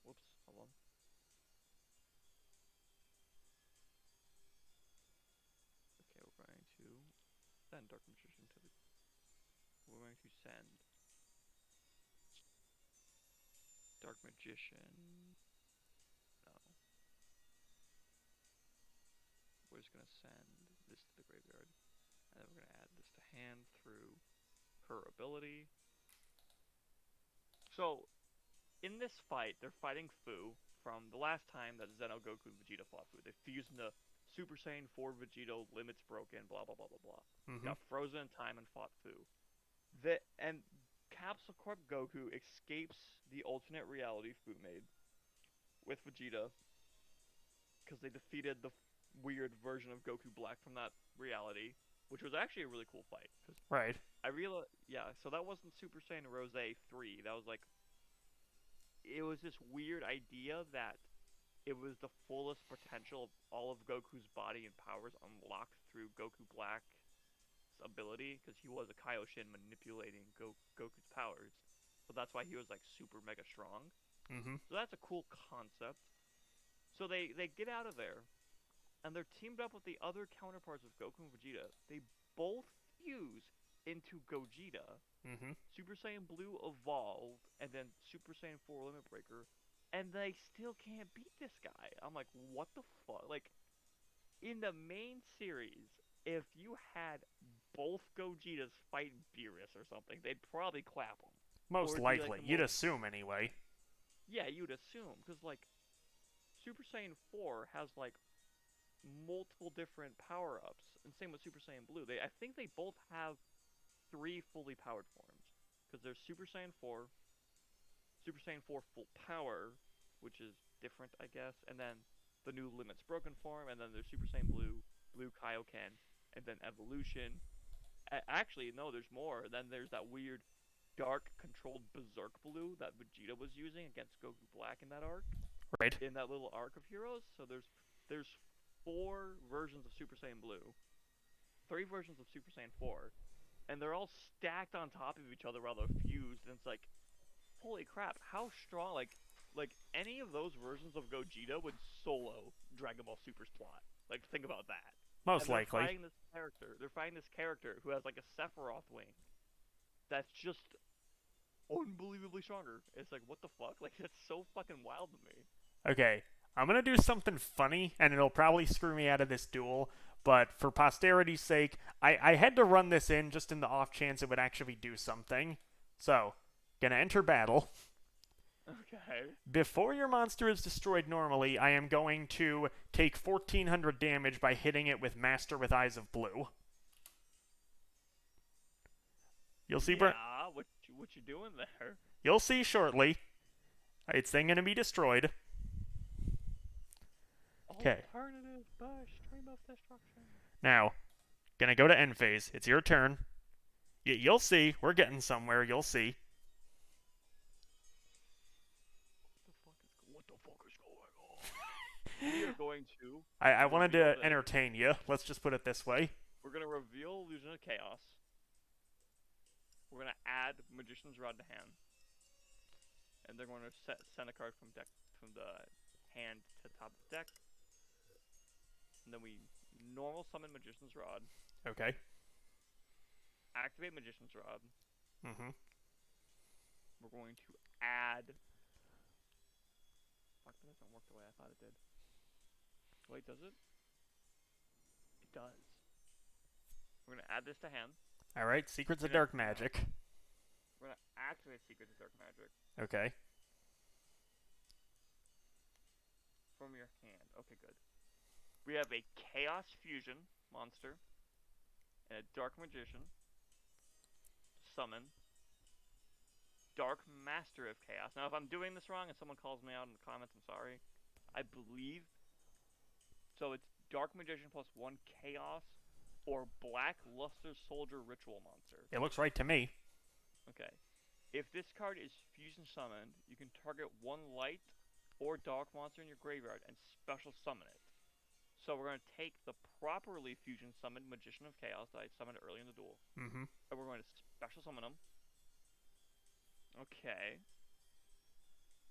whoops, hold on. Okay, we're going to send Dark Magician to the. We're going to send Dark Magician. No. We're just gonna send this to the graveyard, and then we're gonna add this to hand through her ability. So, in this fight, they're fighting Fu from the last time that Zeno, Goku, and Vegeta fought Fu. They fused into Super Saiyan 4 Vegeta, limits broken, blah blah blah blah blah.
Mm-hmm.
Got frozen in time and fought Fu. And Capsule Corp Goku escapes the alternate reality Fu made with Vegeta because they defeated the weird version of Goku Black from that reality, which was actually a really cool fight. Cause
Right.
I realized, yeah, so that wasn't Super Saiyan Rose 3. That was like, it was this weird idea that it was the fullest potential of all of Goku's body and powers unlocked through Goku Black's ability, because he was a Kaioshin manipulating Goku's powers. So that's why he was like super mega strong.
Mm-hmm.
So that's a cool concept. So they get out of there, and they're teamed up with the other counterparts of Goku and Vegeta. They both fuse into Gogeta.
Mm-hmm.
Super Saiyan Blue evolved, and then Super Saiyan 4 Limit Breaker, and they still can't beat this guy. I'm like, what the fuck? Like, in the main series, if you had both Gogetas fight Beerus or something, they'd probably clap him. Or
Most
it'd be like
likely.
the
You'd
most.
assume anyway.
Yeah, you'd assume, because, like, Super Saiyan 4 has, like, multiple different power ups, and same with Super Saiyan Blue. I think they both have 3 fully powered forms, because there's Super Saiyan 4, Super Saiyan 4 full power, which is different, I guess, and then the new Limits Broken form, and then there's Super Saiyan Blue, Blue Kaioken, and then Evolution. Actually, no, there's more. Then there's that weird dark controlled Berserk Blue that Vegeta was using against Goku Black in that arc,
Right.
in that little arc of heroes. So there's 4 versions of Super Saiyan Blue, 3 versions of Super Saiyan 4, and they're all stacked on top of each other while they're fused. And it's like, holy crap, how strong! Like any of those versions of Gogeta would solo Dragon Ball Super's plot. Like, think about that.
Most
And they're
likely.
fighting this character. They're fighting this character who has like a Sephiroth wing. That's just unbelievably stronger. It's like, what the fuck? Like, that's so fucking wild to me.
Okay. I'm gonna do something funny, and it'll probably screw me out of this duel, but for posterity's sake, I had to run this in just in the off chance it would actually do something. So, gonna enter battle.
Okay.
Before your monster is destroyed normally, I am going to take 1400 damage by hitting it with Master with Eyes of Blue. You'll see,
Yeah, what you doing there?
you'll see shortly. It's then going to be destroyed. Okay.
Alternative stream of destruction.
Now, gonna go to end phase. It's your turn. You'll see. We're getting somewhere. You'll see.
What the fuck is going on? We are going to.
I wanted
reveal
to entertain you. Let's just put it this way.
We're gonna reveal Illusion of Chaos. We're gonna add Magician's Rod to hand, and they're going to send a card from the hand to top of the deck. And then we normal summon Magician's Rod,
Okay.
activate Magician's Rod.
Mm-hmm.
We're going to add. Fuck, that doesn't work the way I thought it did. Wait, does it? It does. We're gonna add this to hand.
All right. Secrets of
Yeah.
Dark Magic.
We're gonna activate Secrets of Dark Magic.
Okay.
from your hand. Okay, good. We have a Chaos Fusion monster and a Dark Magician to summon. Dark Master of Chaos. Now, if I'm doing this wrong and someone calls me out in the comments, I'm sorry. I believe so. It's Dark Magician plus 1 Chaos or Black Luster Soldier Ritual monster.
It looks right to me.
Okay. If this card is fusion summoned, you can target 1 light or dark monster in your graveyard and special summon it. So we're going to take the properly fusion summoned Magician of Chaos that I summoned early in the duel,
Mm-hmm.
and we're going to special summon him. Okay.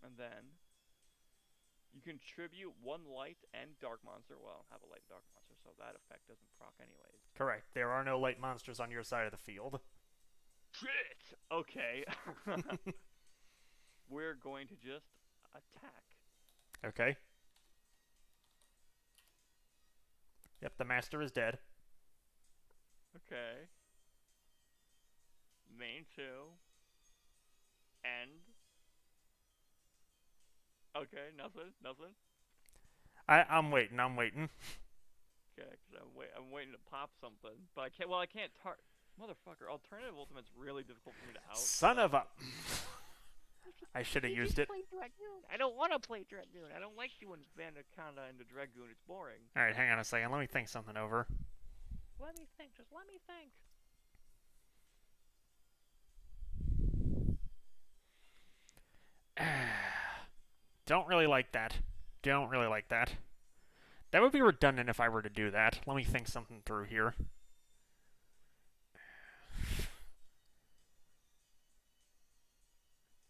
And then you contribute 1 light and dark monster. Well, I don't have a light and dark monster, so that effect doesn't proc anyways.
Correct. There are no light monsters on your side of the field.
Shit! Okay. We're going to just attack.
Okay. Yep, the master is dead.
Okay. Main 2. End. Okay, nothing.
I'm waiting.
Okay, because I'm waiting to pop something, but I can't. Well, I can't Motherfucker, alternative ultimate's really difficult for me to out.
Son of a... I should have used it.
Play Dragoon. I don't want to play Dragoon. I don't like doing Vandaconda into Dragoon. It's boring.
Alright, hang on a second. Let me think something over.
Let me think. Just let me think.
Don't really like that. That would be redundant if I were to do that. Let me think something through here.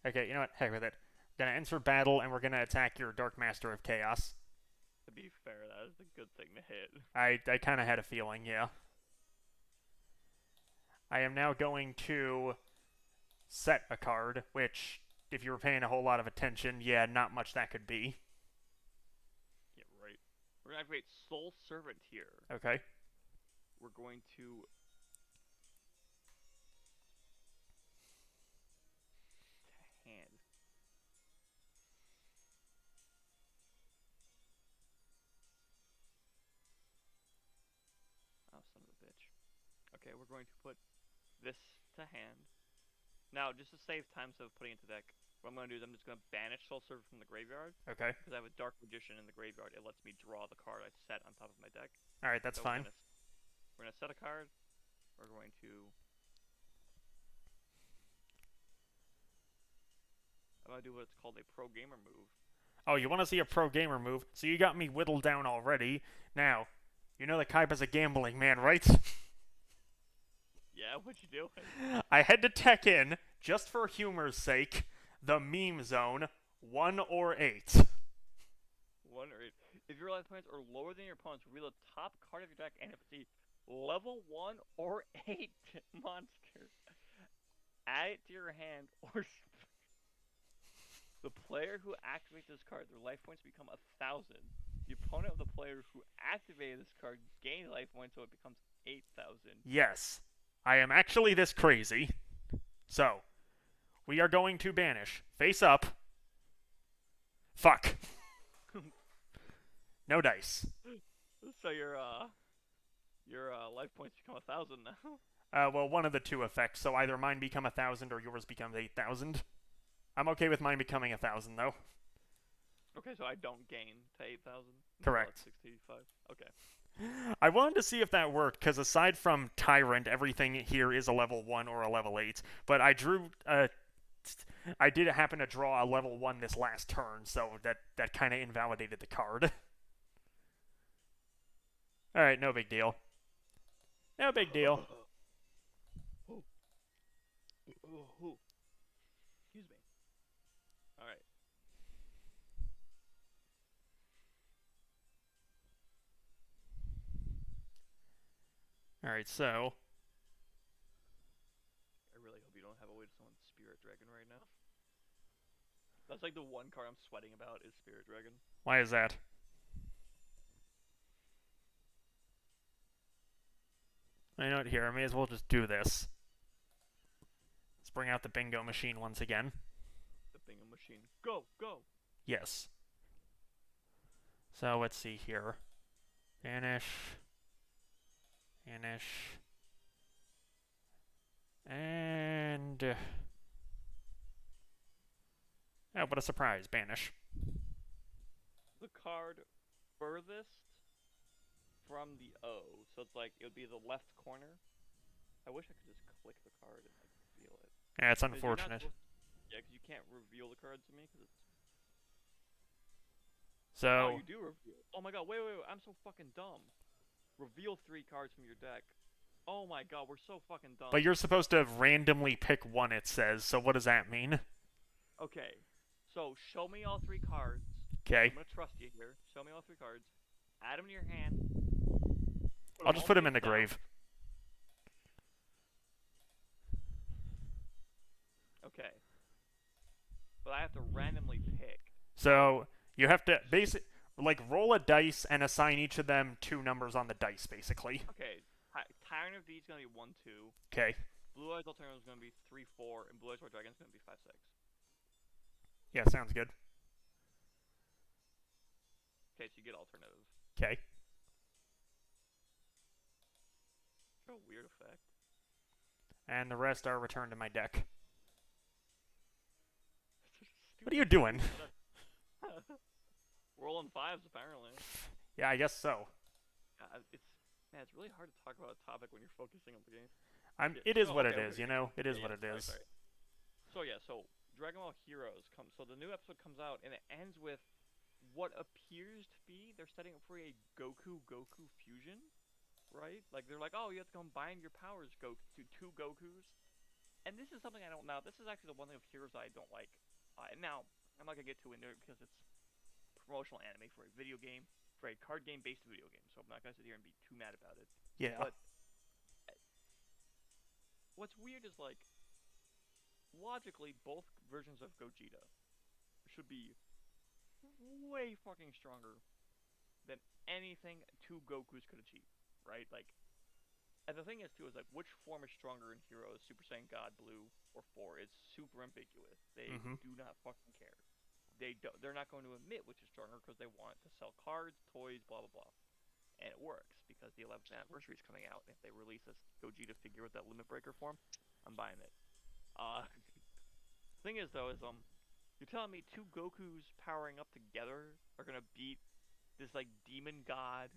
Okay, you know what? Heck with it. We're gonna enter battle, and we're gonna attack your Dark Master of Chaos.
To be fair, that is a good thing to hit.
I kind of had a feeling, yeah. I am now going to set a card, which, if you were paying a whole lot of attention, yeah, not much that could be.
Yeah, right. We're gonna activate Soul Servant here.
Okay.
We're going to hand. Oh, son of a bitch. Okay, we're going to put this to hand. Now, just to save time of putting it to deck, what I'm going to do is I'm just going to banish Soul Servant from the graveyard.
Okay.
Because I have a Dark Magician in the graveyard. It lets me draw the card I set on top of my deck.
Alright, that's fine.
We're going to set a card. We're going to... I'm going to do what's called a pro gamer move.
Oh, you want to see a pro gamer move? So you got me whittled down already. Now, you know that Kaiba's a gambling man, right?
Yeah, what you doing?
I had to tech in, just for humor's sake, the meme zone 1 or 8.
1 or 8. If your life points are lower than your opponent's, reveal the top card of your deck, and if it's a level 1 or 8 monster, add it to your hand, or the player who activates this card, their life points become 1,000. The opponent of the player who activated this card gains life points, so it becomes 8,000.
Yes, I am actually this crazy. So, we are going to banish. Face up. Fuck. No dice.
So your life points become 1,000 now.
Well, one of the two effects. So either mine become 1,000 or yours becomes 8,000. I'm okay with mine becoming 1,000 though.
Okay, so I don't gain to 8,000.
Correct.
65. Okay.
I wanted to see if that worked, because aside from Tyrant, everything here is a level 1 or a level 8. But I drew... I did happen to draw a level 1 this last turn, so that kind of invalidated the card. Alright, no big deal. No big deal.
Excuse me. Alright.
Alright, so...
I really hope you don't have a way to summon Spirit Dragon right now. That's like the one card I'm sweating about is Spirit Dragon.
Why is that? I know it here. I may as well just do this. Let's bring out the bingo machine once again.
The bingo machine. Go! Go!
Yes. So let's see here. Vanish. Vanish. And... oh, what a surprise. Banish.
The card furthest from the O. So it's like, it would be the left corner. I wish I could just click the card and like reveal it.
Yeah, it's
Because you're not
unfortunate.
supposed to, yeah, because you can't reveal the cards to me because it's. Oh,
So,
you do reveal. Oh my god, wait, I'm so fucking dumb. Reveal 3 cards from your deck. Oh my god, we're so fucking
but
dumb.
you're supposed to randomly pick one, it says. So what does that mean?
Okay, so show me all 3 cards.
Okay.
I'm gonna trust you here. Show me all 3 cards. Add them to your hand. Put
I'll
them
just
all
put him
face
in the
down.
grave.
Okay, but I have to randomly pick.
So, you have to like roll a dice and assign each of them 2 numbers on the dice, basically.
Okay, Tyrant of D is gonna be 1-2.
Okay.
Blue Eyes Alternative is gonna be 3-4, and Blue Eyes White Dragon is gonna be 5-6.
Yeah, sounds good.
Okay, so you get alternative.
Okay.
What a weird effect.
And the rest are returned to my deck. What are
Stupid
you doing?
Rolling 5s apparently.
Yeah, I guess so.
It's really hard to talk about a topic when you're focusing on the game.
It is
Oh,
what
okay,
it is, you know? It is what it
sorry,
is.
sorry. So Dragon Ball Heroes comes. So the new episode comes out and it ends with what appears to be they're setting up for a Goku fusion, right? Like they're like, oh, you have to combine your powers, go to 2 Gokus. And this is something I don't know. This is actually the one thing of Heroes I don't like. Now I'm not gonna get too into it because it's promotional anime for a video game, for a card game based video game. So I'm not gonna sit here and be too mad about it.
Yeah.
But what's weird is like logically both versions of Gogeta should be way fucking stronger than anything 2 Gokus could achieve, right? Like, and the thing is too is like which form is stronger in Heroes, Super Saiyan God Blue or 4? It's super ambiguous. They do not fucking care. They're not going to admit which is stronger because they want to sell cards, toys, blah blah blah. And it works because the 11th anniversary is coming out. And if they release this Gogeta figure with that Limit Breaker form, I'm buying it. Thing is though is you're telling me 2 Gokus powering up together are gonna beat this like demon god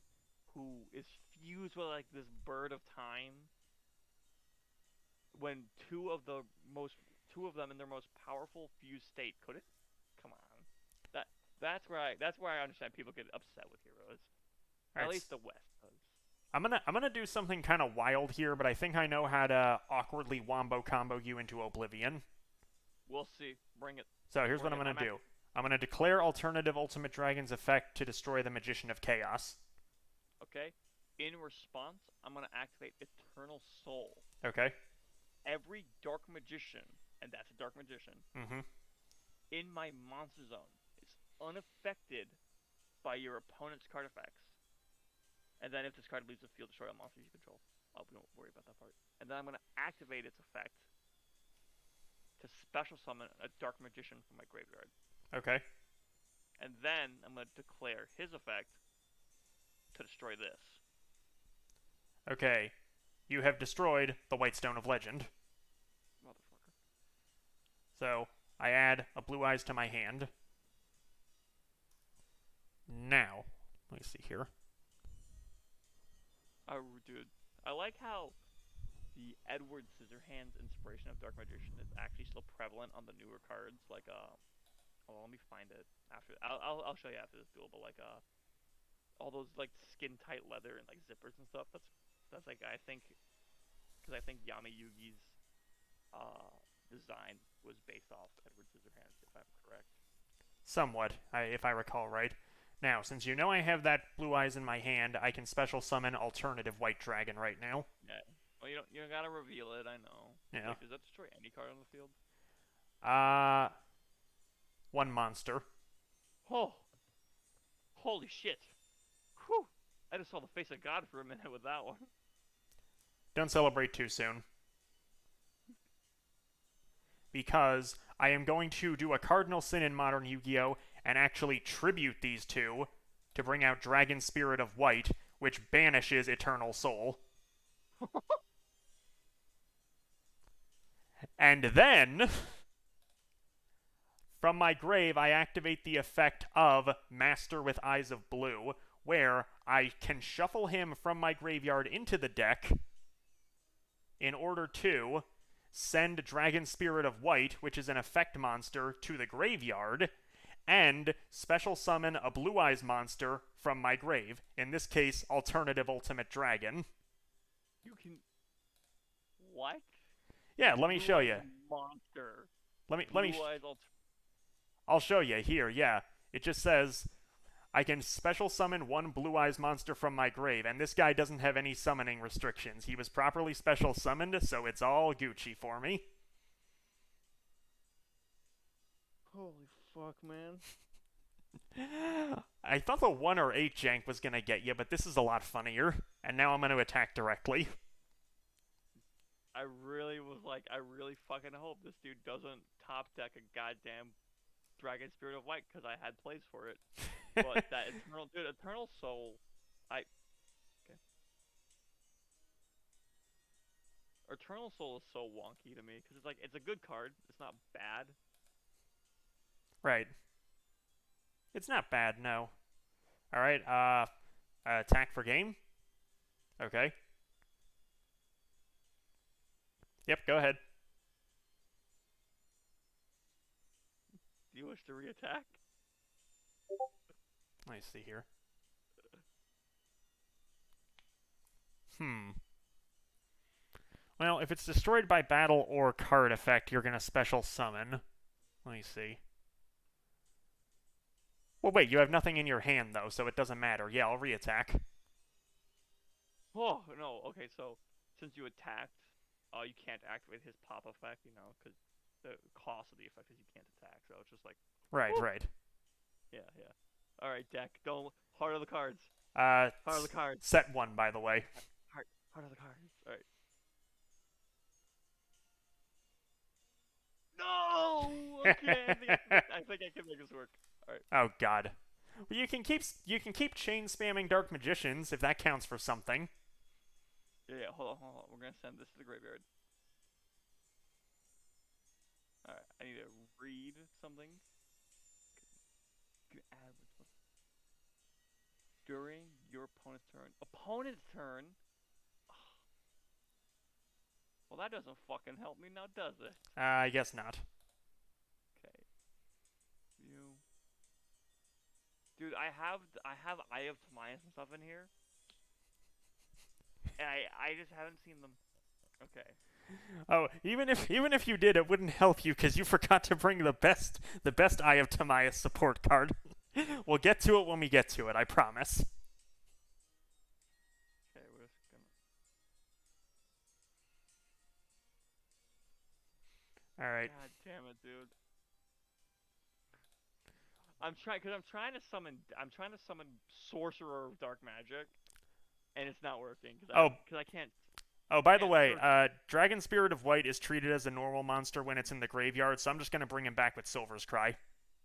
who is fused with like this bird of time when two of them in their most powerful fused state couldn't? Come on. That's where I understand people get upset with Heroes. At least the West does.
I'm gonna do something kind of wild here, but I think I know how to awkwardly wombo combo you into oblivion.
We'll see. Bring it.
So here's what I'm gonna do. I'm gonna declare alternative Ultimate Dragon's effect to destroy the Magician of Chaos.
Okay. In response, I'm gonna activate Eternal Soul.
Okay.
Every Dark Magician, and that's a Dark Magician, in my monster zone is unaffected by your opponent's card effects. And then if this card leaves the field, destroy all monsters you control. Oh, we don't worry about that part. And then I'm gonna activate its effect to special summon a Dark Magician from my graveyard.
Okay.
And then I'm gonna declare his effect to destroy this.
Okay. You have destroyed the White Stone of Legend.
Motherfucker.
So, I add a Blue Eyes to my hand. Now, let me see here.
Oh, dude. I like how the Edward Scissorhands inspiration of Dark Magician is actually still prevalent on the newer cards. Like, let me find it after. I'll show you after this duel. But like, all those like skin tight leather and like zippers and stuff. That's like I think, because I think Yami Yugi's design was based off Edward Scissorhands, if I'm correct.
Somewhat, if I recall right. Now, since you know I have that Blue Eyes in my hand, I can special summon alternative White Dragon right now.
Yeah. Well, you don't gotta reveal it. I know.
Yeah.
Wait, does that destroy any card on the field?
One monster.
Oh, holy shit! Whew! I just saw the face of God for a minute with that one.
Don't celebrate too soon. Because I am going to do a cardinal sin in Modern Yu-Gi-Oh! And actually tribute these two to bring out Dragon Spirit of White, which banishes Eternal Soul. And then, from my grave, I activate the effect of Master with Eyes of Blue, where I can shuffle him from my graveyard into the deck in order to send Dragon Spirit of White, which is an effect monster, to the graveyard, and special summon a Blue Eyes monster from my grave. In this case, Alternative Ultimate Dragon.
You can what?
Yeah, let me
Blue
show
Eyes
you.
monster.
Let me.
Blue Eyes
I'll show you here. Yeah, it just says I can special summon one Blue Eyes monster from my grave, and this guy doesn't have any summoning restrictions. He was properly special summoned, so it's all Gucci for me.
Holy fuck, man.
I thought the 1 or 8 jank was gonna get you, but this is a lot funnier, and now I'm gonna attack directly.
I really was like, I really fucking hope this dude doesn't top deck a goddamn Dragon Spirit of White because I had plays for it. But that Eternal Soul, okay. Eternal Soul is so wonky to me because it's like it's a good card. It's not bad.
Right. It's not bad, no. Alright, attack for game? Okay. Yep, go ahead.
Do you wish to reattack?
Let me see here. Hmm. Well, if it's destroyed by battle or card effect, you're gonna special summon. Let me see. Well, wait, you have nothing in your hand, though, so it doesn't matter. Yeah, I'll reattack.
Oh no. Okay, so since you attacked, you can't activate his pop effect, because the cost of the effect is you can't attack. So it's just like,
Right,
whoop.
right.
Yeah, yeah. All right, deck. Don't heart of the cards.
Uh,
Heart of the cards.
Set 1, by the way.
Heart of the cards. All right. No. Okay. I think I can make this work. All right.
Oh god. Well, you can keep chain spamming Dark Magicians if that counts for something.
Yeah. Hold on. Hold on. We're gonna send this to the graveyard. All right. I need to read something. During your opponent's turn. Opponent's turn? Well, that doesn't fucking help me now, does it?
I guess not.
Okay. You. Dude, I have Eye of Timaeus and stuff in here. And I just haven't seen them. Okay.
Oh, even if you did, it wouldn't help you because you forgot to bring the best Eye of Timaeus support card. We'll get to it when we get to it, I promise.
Okay, we're just gonna.
All right.
God damn it, dude. I'm trying to summon Sorcerer of Dark Magic, and it's not working
Oh,
I can't.
oh, by the
Can't
way,
search.
Dragon Spirit of White is treated as a normal monster when it's in the graveyard, so I'm just gonna bring him back with Silver's Cry.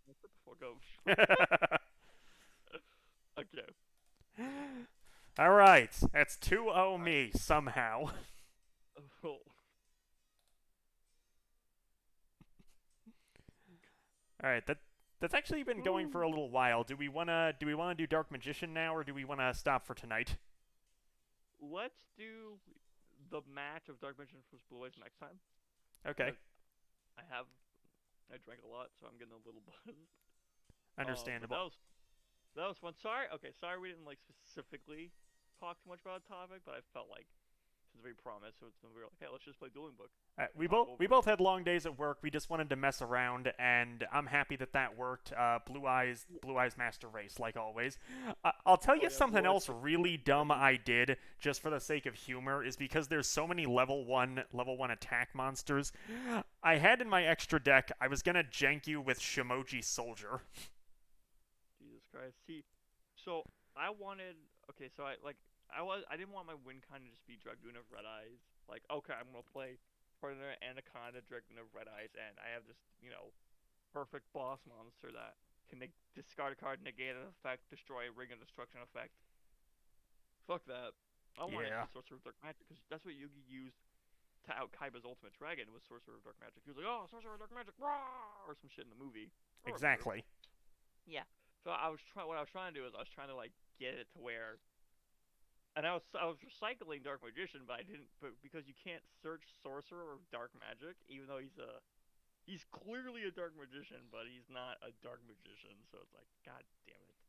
What the fuck up? Okay.
All right, that's 2-0 me somehow.
Oh.
All right, that's actually been going for a little while. Do we wanna do Dark Magician now, or do we wanna stop for tonight?
Let's do the match of Dark Magician vs Blue Eyes next time.
Okay,
I drank a lot, so I'm getting a little buzzed. But
understandable.
that was fun. Sorry. Okay, sorry we didn't like specifically talk too much about a topic, but I felt like since we promised, so we were like, hey, let's just play Dueling Book
We
and talk
both
over
we
it.
both had long days at work. We just wanted to mess around, and I'm happy that worked. Blue Eyes Master Race, like always. I'll tell
Oh
you
yeah,
something
Blue Eyes.
else really dumb I did just for the sake of humor is because there's so many level one attack monsters. I had in my extra deck. I was gonna jank you with Shimoji Soldier.
Jesus Christ. See, so I wanted. Okay, so I didn't want my win con to just be Dragoon of Red Eyes. Like, okay, I'm gonna play Predator Anaconda Dragoon of Red Eyes, and I have this, perfect boss monster that Can discard a card, negate an effect, destroy a ring of destruction effect. Fuck that. I want to
Yeah,
see Sorcerer of Dark Magic because that's what Yugi used to out Kaiba's Ultimate Dragon was Sorcerer of Dark Magic. He was like, "Oh, Sorcerer of Dark Magic, rah!" or some shit in the movie. I remember.
exactly.
Yeah. So I was trying. What I was trying to do is I was trying to like get it to where, and I was recycling Dark Magician, but I didn't. But because you can't search Sorcerer of Dark Magic, even though he's clearly a Dark Magician, but he's not a Dark Magician. So it's like, God damn it.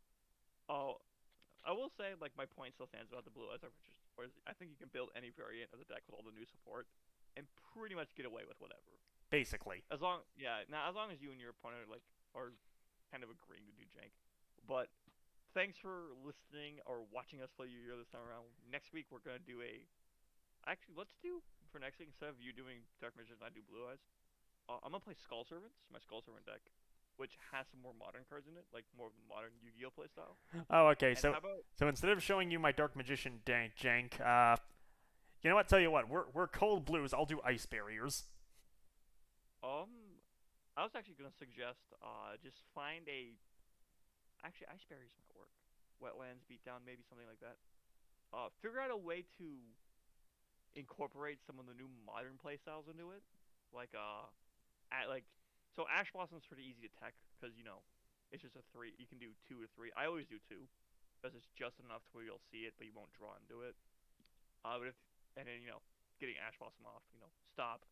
Oh, I will say, like, my point still stands about the Blue Eyes Dark Magician. Whereas I think you can build any variant of the deck with all the new support, and pretty much get away with whatever.
Basically.
As long, yeah, now as long as you and your opponent like are kind of agreeing to do jank. But thanks for listening or watching us play Yu-Gi-Oh this time around. Next week we're gonna do a. Actually, let's do for next week instead of you doing Dark Magician, I do Blue Eyes. I'm gonna play Skull Servants, my Skull Servant deck, which has some more modern cards in it, like more of the modern Yu-Gi-Oh playstyle.
Oh, okay.
And
So
how about
so instead of showing you my Dark Magician jank, you know what? Tell you what, we're cold blues. I'll do ice barriers.
um? I was actually gonna suggest just find a. Actually, Ice Berries might work. Wetlands Beatdown, maybe something like that. Figure out a way to incorporate some of the new modern playstyles into it, like at like so Ash Blossom's pretty easy to tech because it's just a three. You can do 2 or 3. I always do 2 because it's just enough to where you'll see it, but you won't draw into it. But if and then getting Ash Blossom off, stop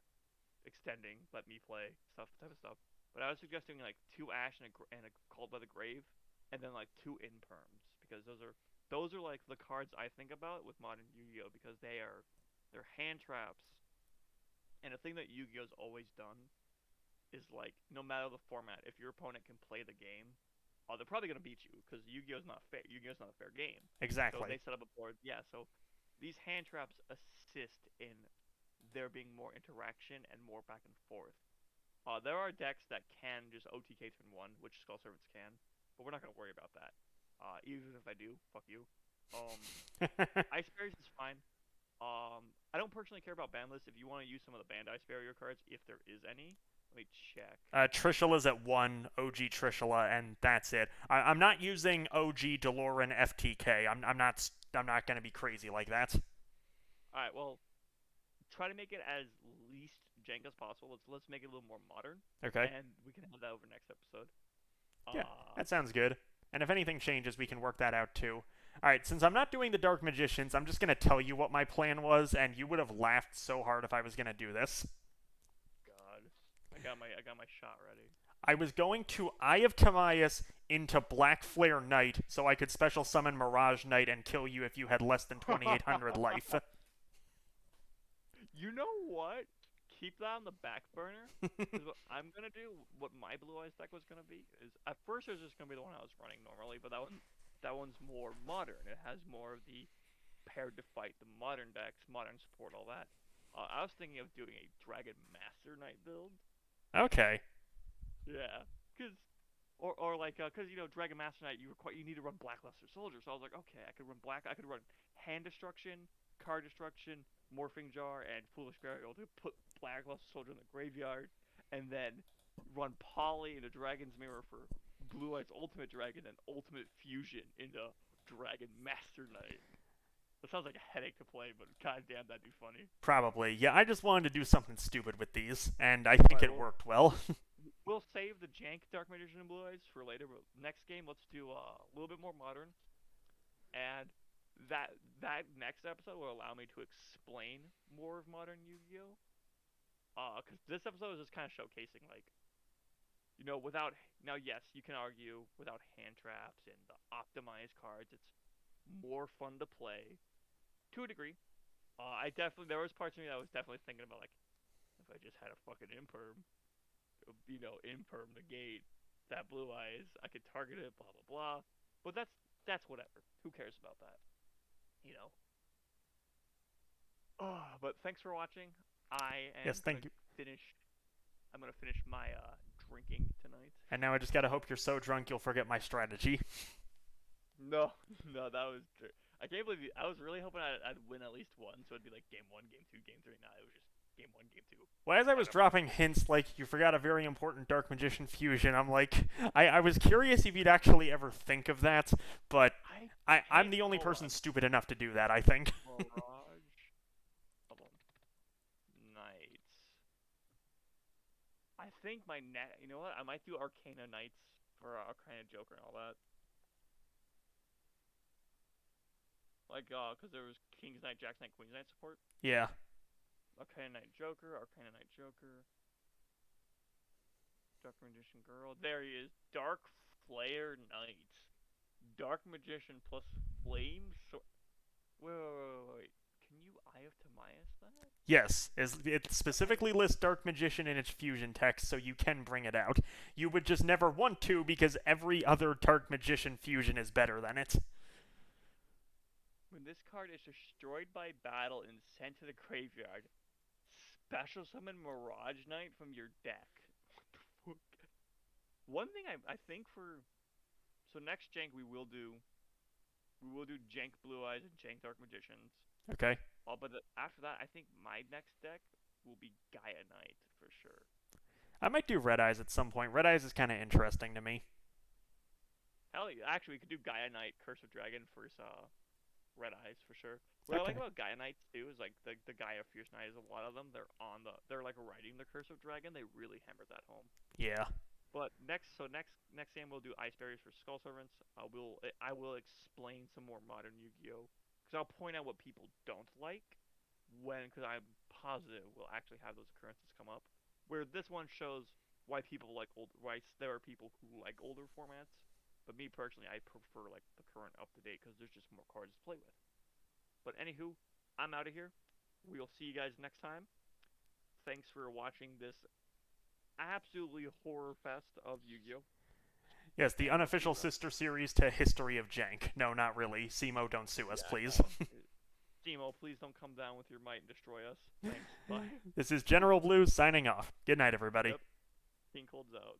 extending, let me play stuff type of stuff. But I was suggesting like 2 Ash and a Called by the Grave, and then like 2 Imperms because those are like the cards I think about with modern Yu-Gi-Oh because they're hand traps. And the thing that Yu-Gi-Oh's always done is like no matter the format, if your opponent can play the game, they're probably gonna beat you because Yu-Gi-Oh's not fair. Yu-Gi-Oh's not a fair game. So they
Exactly.
set up a board. Yeah. So these hand traps assist in there being more interaction and more back and forth. There are decks that can just OTK turn 1, which Skull Servants can, but we're not gonna worry about that. Even if I do, fuck you. Um, Ice Berries is fine. I don't personally care about ban lists. If you want to use some of the banned Ice Barrier cards, if there is any, let me check.
Trishula's at 1, OG Trishula, and that's it. I'm not using OG Deloran FTK. I'm not gonna be crazy like that.
All right, well, try to make it as least jank as possible. Let's make it a little more modern,
Okay.
and we can have that over next episode.
Yeah,
Uh,
that sounds good. And if anything changes, we can work that out too. Alright, since I'm not doing the Dark Magicians, I'm just gonna tell you what my plan was, and you would have laughed so hard if I was gonna do this.
God, I got my shot ready.
I was going to Eye of Timaeus into Black Flare Knight so I could special summon Mirage Knight and kill you if you had less than 2,800 life.
You know what? Keep that on the back burner. Because what I'm gonna do, what my Blue Eyes deck was gonna be, is at first it was just gonna be the one I was running normally, but that one's more modern. It has more of the paired to fight, the modern decks, modern support, all that. I was thinking of doing a Dragon Master Knight build.
Okay.
Yeah, because or like because Dragon Master Knight you need to run Blackluster Soldier. So I was like, okay, I could run Hand Destruction, Card Destruction, Morphing Jar, and Foolish Burial to put Blackluster Soldier in the graveyard, and then run Polly into Dragon's Mirror for Blue Eyes Ultimate Dragon and Ultimate Fusion into Dragon Master Knight. That sounds like a headache to play, but goddamn, that'd be funny.
Probably. Yeah, I just wanted to do something stupid with these, and I
All
think
right,
it
well,
worked well.
we'll save the jank Dark Magician and Blue Eyes for later. But next game, let's do a little bit more modern, and that next episode will allow me to explain more of modern Yu-Gi-Oh. Because this episode is just kind of showcasing like without now yes you can argue without hand traps and the optimized cards it's more fun to play to a degree. I definitely there was parts of me that was definitely thinking about like if I just had a fucking imperm, imperm the gate that blue eyes I could target it blah blah blah. But that's whatever. Who cares about that? You know. But thanks for watching. I
Yes,
am gonna
thank you.
finish. I'm gonna finish my drinking tonight.
And now I just gotta hope you're so drunk you'll forget my strategy.
No, no, that was. I can't believe I was really hoping I'd win at least one, so it'd be like game 1, game 2, game 3. Nah, it was just game 1, game 2.
Well, as I was
Kind of fun.
dropping hints like you forgot a very important Dark Magician fusion, I'm like, I was curious if you'd actually ever think of that, but
I
I'm
can't.
the only
Hold
person
on.
stupid enough to do that, I think.
Mirage. Hold on. Knights. I think my net. You know what? I might do Arcana Knights for Arcana Joker and all that. Like, because there was King's Knight, Jack's Knight, Queen's Knight support.
Yeah.
Arcana Knight Joker, Arcana Knight Joker, Dark Magician Girl. There he is. Dark Flare Knight. Dark Magician plus Flame Sword. Wait. Can you Eye of Timaeus that?
Yes, it
Okay.
specifically lists Dark Magician in its fusion text, so you can bring it out. You would just never want to because every other Dark Magician fusion is better than it.
When this card is destroyed by battle and sent to the graveyard, special summon Mirage Knight from your deck. What the fuck? One thing I think for so next Jank we will do Jank Blue Eyes and Jank Dark Magicians.
Okay.
But after that, I think my next deck will be Gaia Knight for sure.
I might do Red Eyes at some point. Red Eyes is kind of interesting to me.
Hell, yeah, actually, we could do Gaia Knight Curse of Dragon versus Red Eyes for sure. What I like
Okay.
about Gaia Knights too is like the Gaia Fierce Knight is a lot of them. They're like writing the Curse of Dragon. They really hammered that home.
Yeah.
But next game we'll do Ice Berries for Skull Servants. I will explain some more modern Yu-Gi-Oh because I'll point out what people don't like because I'm positive we'll actually have those occurrences come up. Where this one shows why people like why there are people who like older formats, but me personally I prefer like the current up to date because there's just more cards to play with. But anywho, I'm out of here. We'll see you guys next time. Thanks for watching this absolutely horror fest of Yu-Gi-Oh!
Yes, the
And I'll see
unofficial
you around.
sister series to History of Jank. No, not really. SEMO, don't sue us,
Yeah,
please.
no. Demo, please don't come down with your might and destroy us. Thanks. Bye.
This is General Blue signing off. Good night, everybody.
Yep. King Cold's out.